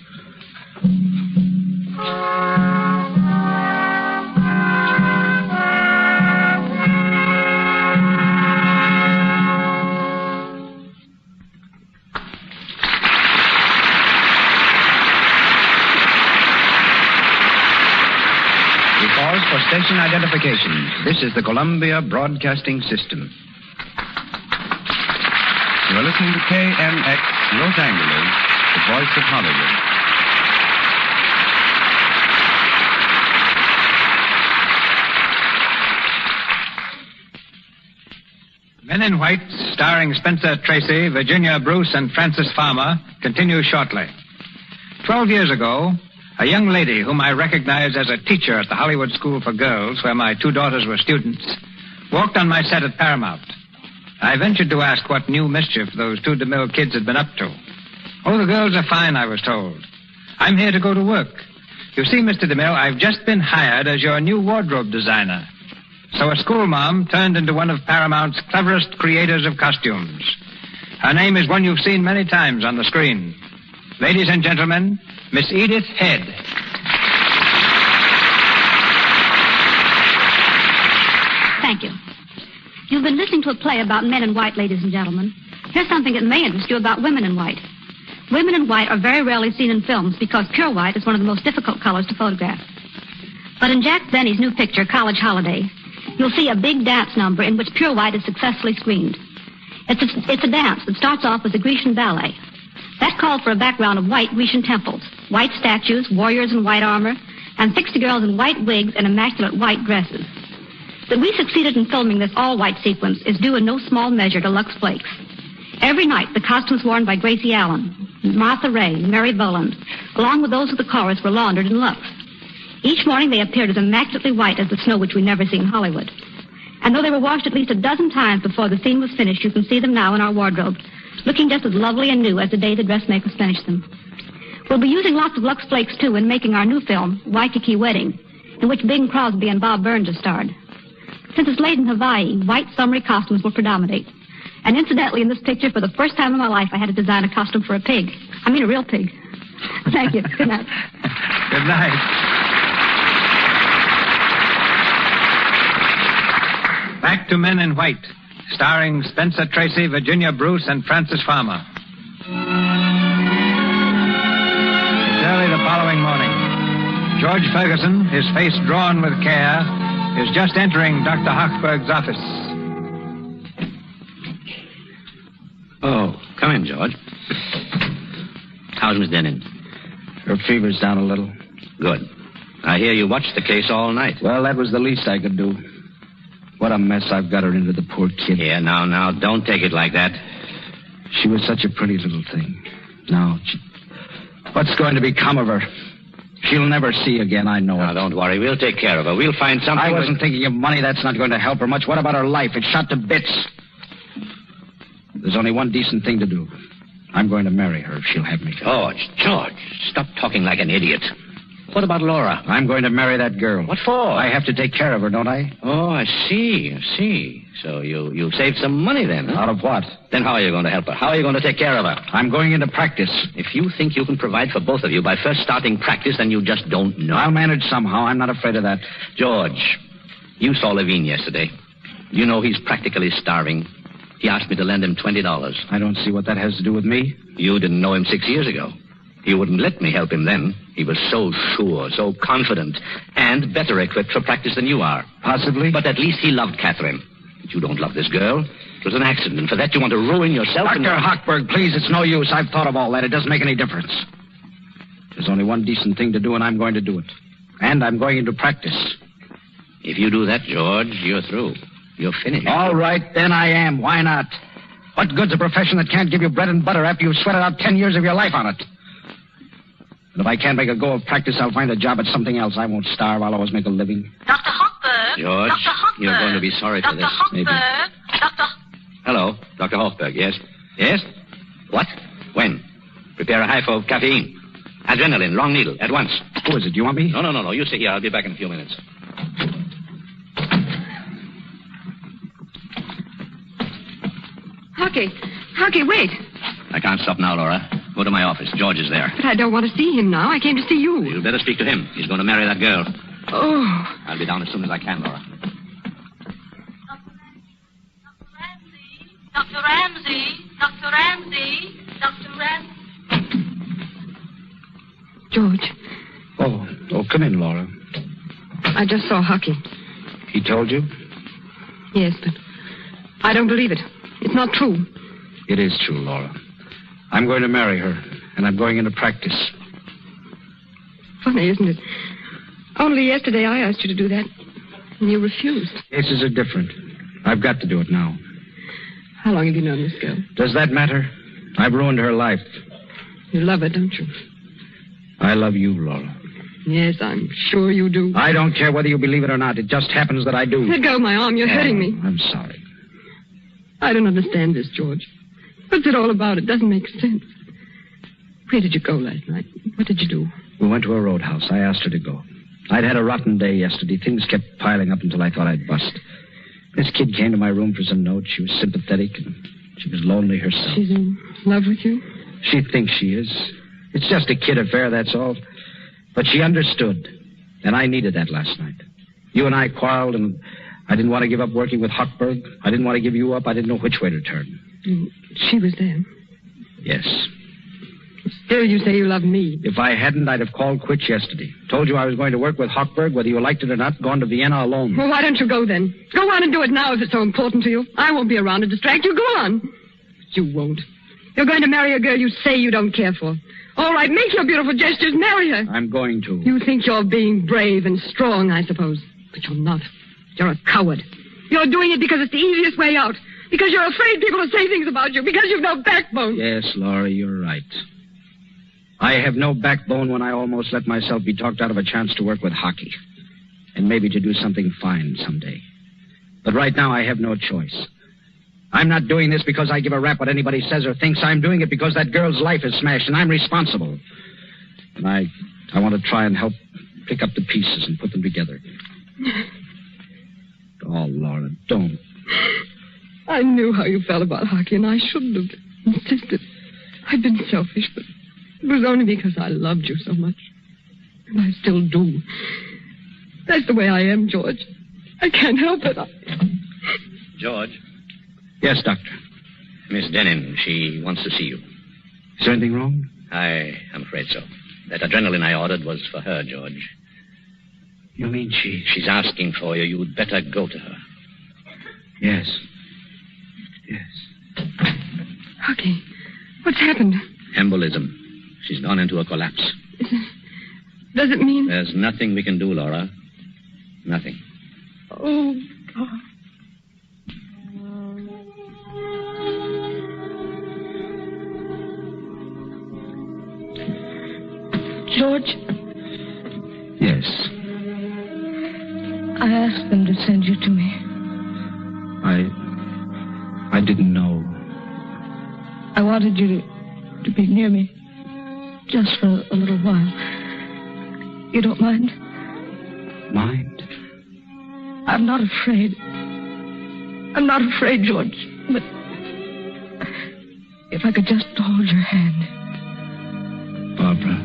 For station identification, this is the Columbia Broadcasting System. You're listening to KNX Los Angeles, the voice of Hollywood. Men in White, starring Spencer Tracy, Virginia Bruce, and Francis Farmer, continues shortly. 12 years ago, a young lady whom I recognized as a teacher at the Hollywood School for Girls, where my 2 daughters were students, walked on my set at Paramount. I ventured to ask what new mischief those 2 DeMille kids had been up to. Oh, the girls are fine, I was told. I'm here to go to work. You see, Mr. DeMille, I've just been hired as your new wardrobe designer. So a school mom turned into one of Paramount's cleverest creators of costumes. Her name is one you've seen many times on the screen. Ladies and gentlemen, Miss Edith Head. Thank you. You've been listening to a play about men in white, ladies and gentlemen. Here's something that may interest you about women in white. Women in white are very rarely seen in films because pure white is one of the most difficult colors to photograph. But in Jack Benny's new picture, College Holiday, you'll see a big dance number in which pure white is successfully screened. It's a dance that starts off with a Grecian ballet. That called for a background of white Grecian temples, white statues, warriors in white armor, and 60 girls in white wigs and immaculate white dresses. That we succeeded in filming this all-white sequence is due in no small measure to Lux Flakes. Every night, the costumes worn by Gracie Allen, Martha Ray, Mary Boland, along with those of the chorus, were laundered in Lux. Each morning, they appeared as immaculately white as the snow which we never see in Hollywood. And though they were washed at least a dozen times before the scene was finished, you can see them now in our wardrobe, looking just as lovely and new as the day the dressmakers finished them. We'll be using lots of Lux Flakes, too, in making our new film, Waikiki Wedding, in which Bing Crosby and Bob Burns have starred. Since it's late in Hawaii, white summery costumes will predominate. And incidentally, in this picture, for the first time in my life, I had to design a costume for a pig. I mean a real pig. Thank you. Good night. Good night. Back to Men in White, starring Spencer Tracy, Virginia Bruce, and Francis Farmer. It's early the following morning. George Ferguson, his face drawn with care, is just entering Dr. Hochberg's office. Oh, come in, George. How's Miss Denin? Her fever's down a little. Good. I hear you watched the case all night. Well, that was the least I could do. What a mess I've got her into, the poor kid. Here, now, don't take it like that. She was such a pretty little thing. Now, what's going to become of her? She'll never see again, I know it. Don't worry. We'll take care of her. We'll find something... I wasn't thinking of money. That's not going to help her much. What about her life? It's shot to bits. There's only one decent thing to do. I'm going to marry her if she'll have me. George, stop talking like an idiot. What about Laura? I'm going to marry that girl. What for? I have to take care of her, don't I? Oh, I see. So you saved some money then, huh? Out of what? Then how are you going to help her? How are you going to take care of her? I'm going into practice. If you think you can provide for both of you by first starting practice, then you just don't know. I'll manage somehow. I'm not afraid of that. George, you saw Levine yesterday. You know he's practically starving. He asked me to lend him $20. I don't see what that has to do with me. You didn't know him 6 years ago. You wouldn't let me help him then. He was so sure, so confident, and better equipped for practice than you are. Possibly. But at least he loved Catherine. But you don't love this girl. It was an accident, and for that you want to ruin yourself. Dr. Hochberg, please, it's no use. I've thought of all that. It doesn't make any difference. There's only one decent thing to do, and I'm going to do it. And I'm going into practice. If you do that, George, you're through. You're finished. All right, then I am. Why not? What good's a profession that can't give you bread and butter after you've sweated out 10 years of your life on it? And if I can't make a go of practice, I'll find a job at something else. I won't starve. I'll always make a living. Dr. Hochberg. George, Dr. Hochberg. you're going to be sorry for Dr. this. Hochberg. Maybe. Hello, Dr. Hochberg, yes? Yes? What? When? Prepare a hypo of caffeine. Adrenaline, long needle, at once. Who is it? You want me? No. You stay here. I'll be back in a few minutes. Hockey, wait. I can't stop now, Laura. Go to my office. George is there. But I don't want to see him now. I came to see you. You'd better speak to him. He's going to marry that girl. Oh. I'll be down as soon as I can, Laura. Dr. Ramsey. Dr. Ramsey. Dr. Ramsey. George. Oh, come in, Laura. I just saw Hockey. He told you? Yes, but I don't believe it. It's not true. It is true, Laura. I'm going to marry her, and I'm going into practice. Funny, isn't it? Only yesterday I asked you to do that, and you refused. Cases are different. I've got to do it now. How long have you known this girl? Does that matter? I've ruined her life. You love her, don't you? I love you, Laura. Yes, I'm sure you do. I don't care whether you believe it or not. It just happens that I do. Let go of my arm. You're hurting me. I'm sorry. I don't understand this, George. What's it all about? It doesn't make sense. Where did you go last night? What did you do? We went to a roadhouse. I asked her to go. I'd had a rotten day yesterday. Things kept piling up until I thought I'd bust. This kid came to my room for some notes. She was sympathetic, and she was lonely herself. She's in love with you? She thinks she is. It's just a kid affair, that's all. But she understood, and I needed that last night. You and I quarreled, and I didn't want to give up working with Hochberg. I didn't want to give you up. I didn't know which way to turn. She was there? Yes. Still, you say you love me. If I hadn't, I'd have called quits yesterday. Told you I was going to work with Hochberg, whether you liked it or not, gone to Vienna alone. Well, why don't you go then? Go on and do it now if it's so important to you. I won't be around to distract you. Go on. But you won't. You're going to marry a girl you say you don't care for. All right, make your beautiful gestures. Marry her. I'm going to. You think you're being brave and strong, I suppose. But you're not. You're a coward. You're doing it because it's the easiest way out. Because you're afraid people will say things about you. Because you've no backbone. Yes, Laura, you're right. I have no backbone when I almost let myself be talked out of a chance to work with Hockey. And maybe to do something fine someday. But right now I have no choice. I'm not doing this because I give a rap what anybody says or thinks. I'm doing it because that girl's life is smashed, and I'm responsible. And I want to try and help pick up the pieces and put them together. Oh, Laura, don't. I knew how you felt about Hockey, and I shouldn't have insisted. I've been selfish, but it was only because I loved you so much. And I still do. That's the way I am, George. I can't help it. George? Yes, Doctor. Miss Denin, she wants to see you. Is there anything wrong? I am afraid so. That adrenaline I ordered was for her, George. You mean She's asking for you. You'd better go to her. Yes. Hockey, what's happened? Embolism. She's gone into a collapse. Does it mean... There's nothing we can do, Laura. Nothing. Oh, God. George? Yes. I asked them to send you to me. I didn't know. I wanted you to be near me. Just for a little while. You don't mind? Mind? I'm not afraid. I'm not afraid, George. But if I could just hold your hand. Barbara.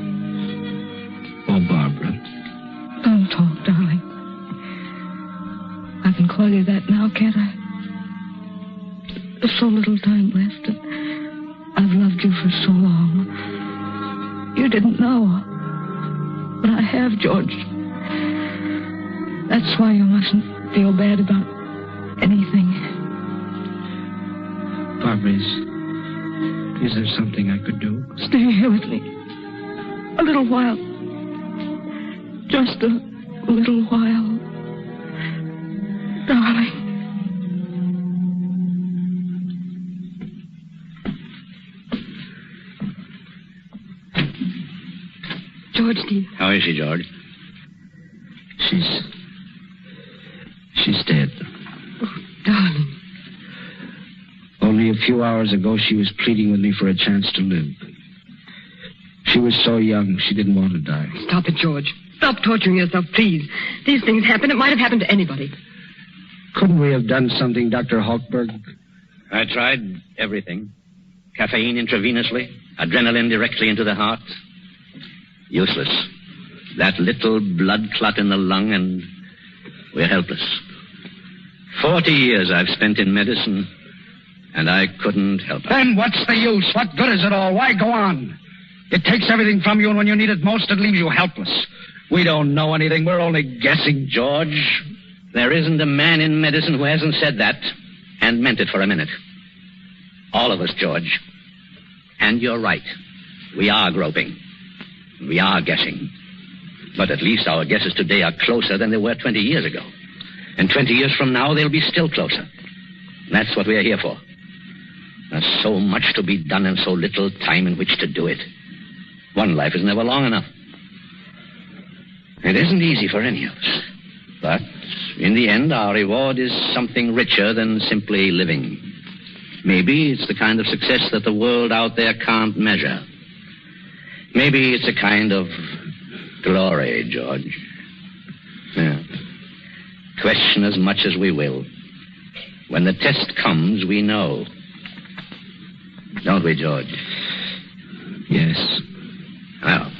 Oh, Barbara. Don't talk, darling. I can call you that now, can't I? There's so little time left, and I've loved you for so long. You That's why you mustn't feel bad about anything. Barbara, is there something I could do? Stay here with me. A little while. Just a little while. Darling. George, dear. How is she, George? She's dead. Oh, darling. Only a few hours ago, she was pleading with me for a chance to live. She was so young, she didn't want to die. Stop it, George. Stop torturing yourself, please. These things happen. It might have happened to anybody. Couldn't we have done something, Dr. Hochberg? I tried everything. Caffeine intravenously, adrenaline directly into the heart. Useless. That little blood clot in the lung, and we're helpless. 40 years I've spent in medicine, and I couldn't help it. Then what's the use? What good is it all? Why go on? It takes everything from you, and when you need it most, it leaves you helpless. We don't know anything. We're only guessing. George, there isn't a man in medicine who hasn't said that and meant it for a minute. All of us, George. And you're right. We are groping. We are guessing. But at least our guesses today are closer than they were 20 years ago. And 20 years from now, they'll be still closer. That's what we're here for. There's so much to be done and so little time in which to do it. One life is never long enough. It isn't easy for any of us. But in the end, our reward is something richer than simply living. Maybe it's the kind of success that the world out there can't measure. Maybe it's a kind of glory, George. Yeah. Question as much as we will. When the test comes, we know. Don't we, George? Yes. Well,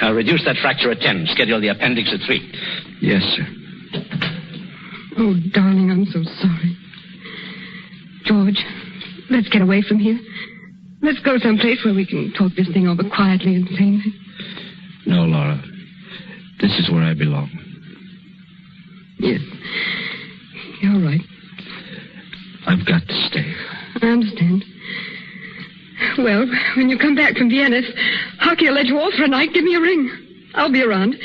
I'll reduce that fracture at 10. Schedule the appendix at 3. Yes, sir. Oh, darling, I'm so sorry. George, let's get away from here. Let's go someplace where we can talk this thing over quietly and sanely. No, Laura. This is where I belong. Yes. You're right. I've got to stay. I understand. Well, when you come back from Vienna, if Hockey will let you off for a night, give me a ring. I'll be around.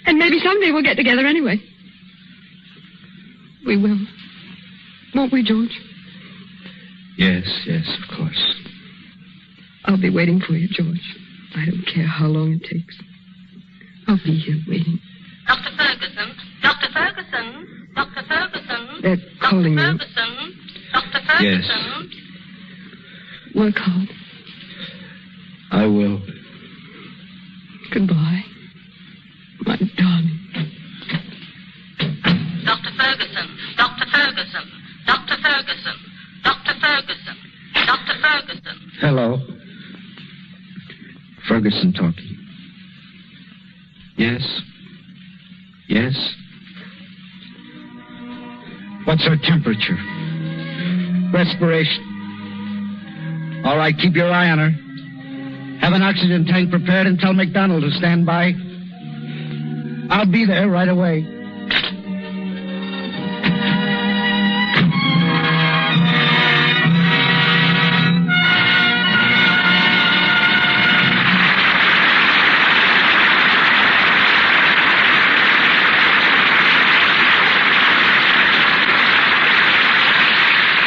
And maybe someday we'll get together anyway. We will. Won't we, George? Yes, of course. I'll be waiting for you, George. I don't care how long it takes. I'll be here waiting. Dr. Ferguson. Dr. Ferguson. Dr. Ferguson. They're calling you. Ferguson. Dr. Ferguson. Yes. Work hard. I will. Goodbye, my darling. Dr. Ferguson. Dr. Ferguson. Dr. Ferguson. Dr. Ferguson. Dr. Ferguson. Hello. Ferguson talking. Yes. What's her temperature? Respiration. All right, keep your eye on her. Have an oxygen tank prepared and tell McDonald to stand by. I'll be there right away.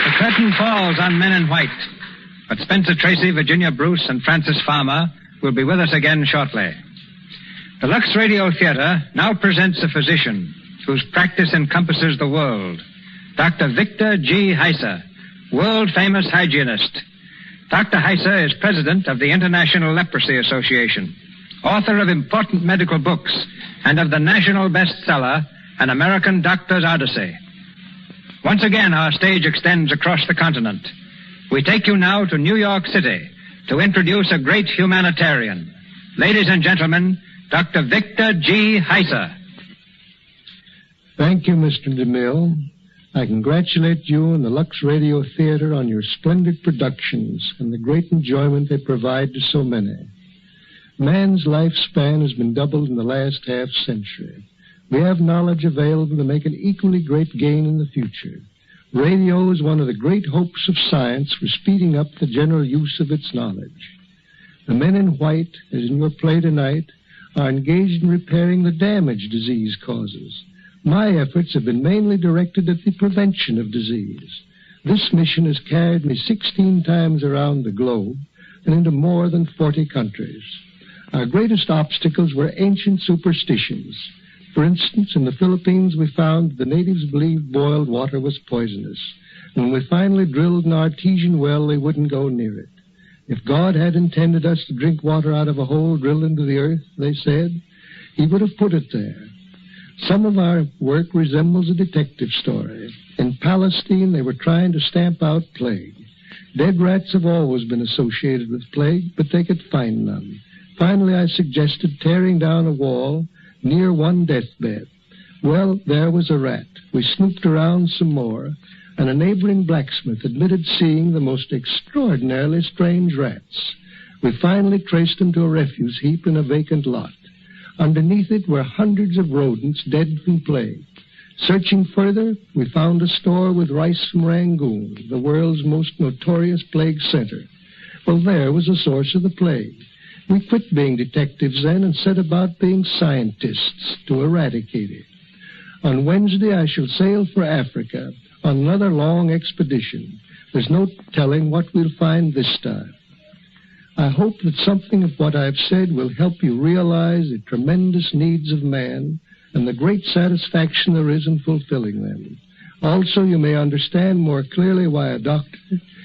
The curtain falls on Men in White. But Spencer Tracy, Virginia Bruce, and Francis Farmer will be with us again shortly. The Lux Radio Theater now presents a physician whose practice encompasses the world. Dr. Victor G. Heiser, world-famous hygienist. Dr. Heiser is president of the International Leprosy Association, author of important medical books, and of the national bestseller, An American Doctor's Odyssey. Once again, our stage extends across the continent. We take you now to New York City to introduce a great humanitarian. Ladies and gentlemen, Dr. Victor G. Heiser. Thank you, Mr. DeMille. I congratulate you and the Lux Radio Theater on your splendid productions and the great enjoyment they provide to so many. Man's lifespan has been doubled in the last half-century. We have knowledge available to make an equally great gain in the future. Radio is one of the great hopes of science for speeding up the general use of its knowledge. The men in white, as in your play tonight, are engaged in repairing the damage disease causes. My efforts have been mainly directed at the prevention of disease. This mission has carried me 16 times around the globe and into more than 40 countries. Our greatest obstacles were ancient superstitions. For instance, in the Philippines, we found the natives believed boiled water was poisonous. When we finally drilled an artesian well, they wouldn't go near it. If God had intended us to drink water out of a hole drilled into the earth, they said, he would have put it there. Some of our work resembles a detective story. In Palestine, they were trying to stamp out plague. Dead rats have always been associated with plague, but they could find none. Finally, I suggested tearing down a wall near one deathbed. Well, there was a rat. We snooped around some more, and a neighboring blacksmith admitted seeing the most extraordinarily strange rats. We finally traced them to a refuse heap in a vacant lot. Underneath it were hundreds of rodents dead from plague. Searching further, we found a store with rice from Rangoon, the world's most notorious plague center. Well, there was the source of the plague. We quit being detectives then and set about being scientists to eradicate it. On Wednesday, I shall sail for Africa on another long expedition. There's no telling what we'll find this time. I hope that something of what I've said will help you realize the tremendous needs of man and the great satisfaction there is in fulfilling them. Also, you may understand more clearly why a doctor,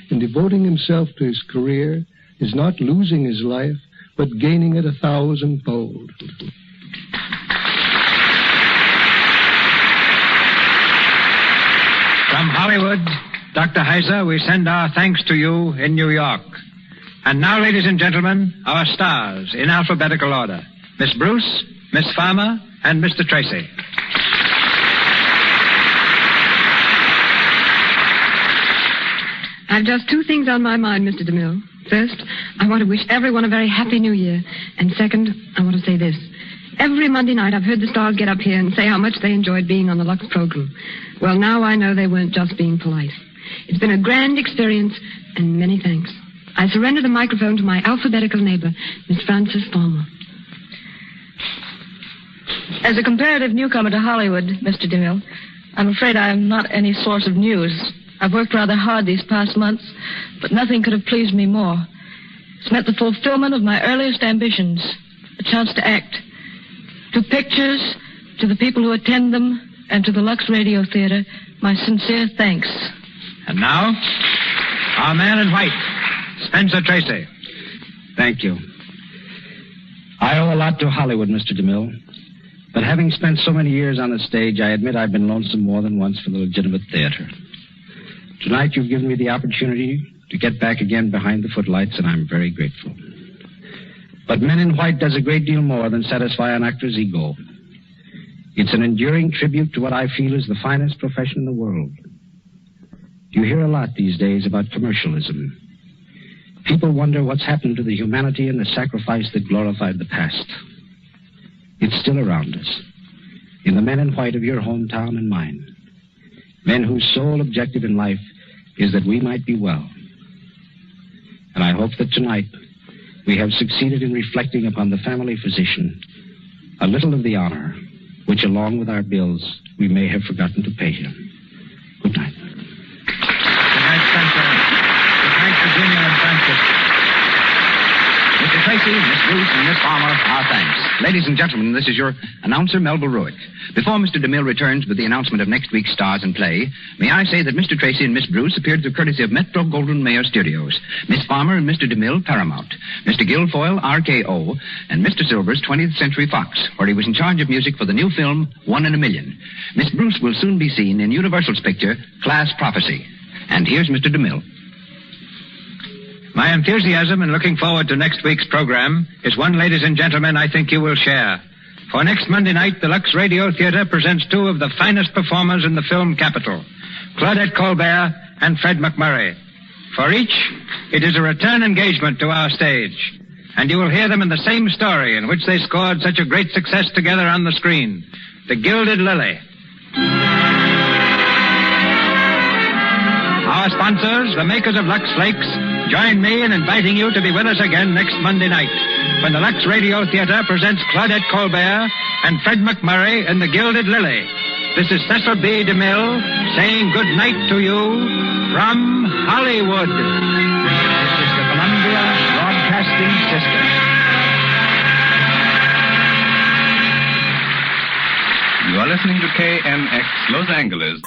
in devoting himself to his career, is not losing his life, but gaining it 1,000-fold. From Hollywood, Dr. Heiser, we send our thanks to you in New York. And now, ladies and gentlemen, our stars in alphabetical order. Miss Bruce, Miss Farmer, and Mr. Tracy. I've just two things on my mind, Mr. DeMille. First, I want to wish everyone a very happy New Year. And second, I want to say this. Every Monday night I've heard the stars get up here and say how much they enjoyed being on the Lux program. Well, now I know they weren't just being polite. It's been a grand experience, and many thanks. I surrender the microphone to my alphabetical neighbor, Miss Frances Farmer. As a comparative newcomer to Hollywood, Mr. DeMille, I'm afraid I'm not any source of news. I've worked rather hard these past months, but nothing could have pleased me more. It's meant the fulfillment of my earliest ambitions, a chance to act. To pictures, to the people who attend them, and to the Lux Radio Theater, my sincere thanks. And now, our man in white, Spencer Tracy. Thank you. I owe a lot to Hollywood, Mr. DeMille. But having spent so many years on the stage, I admit I've been lonesome more than once for the legitimate theater. Tonight, you've given me the opportunity to get back again behind the footlights, and I'm very grateful. But Men in White does a great deal more than satisfy an actor's ego. It's an enduring tribute to what I feel is the finest profession in the world. You hear a lot these days about commercialism. People wonder what's happened to the humanity and the sacrifice that glorified the past. It's still around us, in the men in white of your hometown and mine. Men whose sole objective in life is that we might be well. And I hope that tonight we have succeeded in reflecting upon the family physician a little of the honor which, along with our bills, we may have forgotten to pay him. Good night. Good night, Spencer. Good night, Virginia and Francis. Mr. Tracy, Miss Bruce, and Miss Farmer, our thanks. Ladies and gentlemen, this is your announcer, Melba Ruick. Before Mr. DeMille returns with the announcement of next week's stars and play, may I say that Mr. Tracy and Miss Bruce appeared through courtesy of Metro Goldwyn Mayer Studios, Miss Farmer and Mr. DeMille, Paramount, Mr. Guilfoyle, RKO, and Mr. Silvers, 20th Century Fox, where he was in charge of music for the new film, 1 in a Million. Miss Bruce will soon be seen in Universal's picture, Class Prophecy. And here's Mr. DeMille. My enthusiasm in looking forward to next week's program is one, ladies and gentlemen, I think you will share. For next Monday night, the Lux Radio Theater presents two of the finest performers in the film capital, Claudette Colbert and Fred McMurray. For each, it is a return engagement to our stage. and you will hear them in the same story in which they scored such a great success together on the screen, The Gilded Lily. Our sponsors, the makers of Lux Flakes, join me in inviting you to be with us again next Monday night when the Lux Radio Theater presents Claudette Colbert and Fred McMurray in The Gilded Lily. This is Cecil B. DeMille saying good night to you from Hollywood. This is the Columbia Broadcasting System. You are listening to KMX Los Angeles.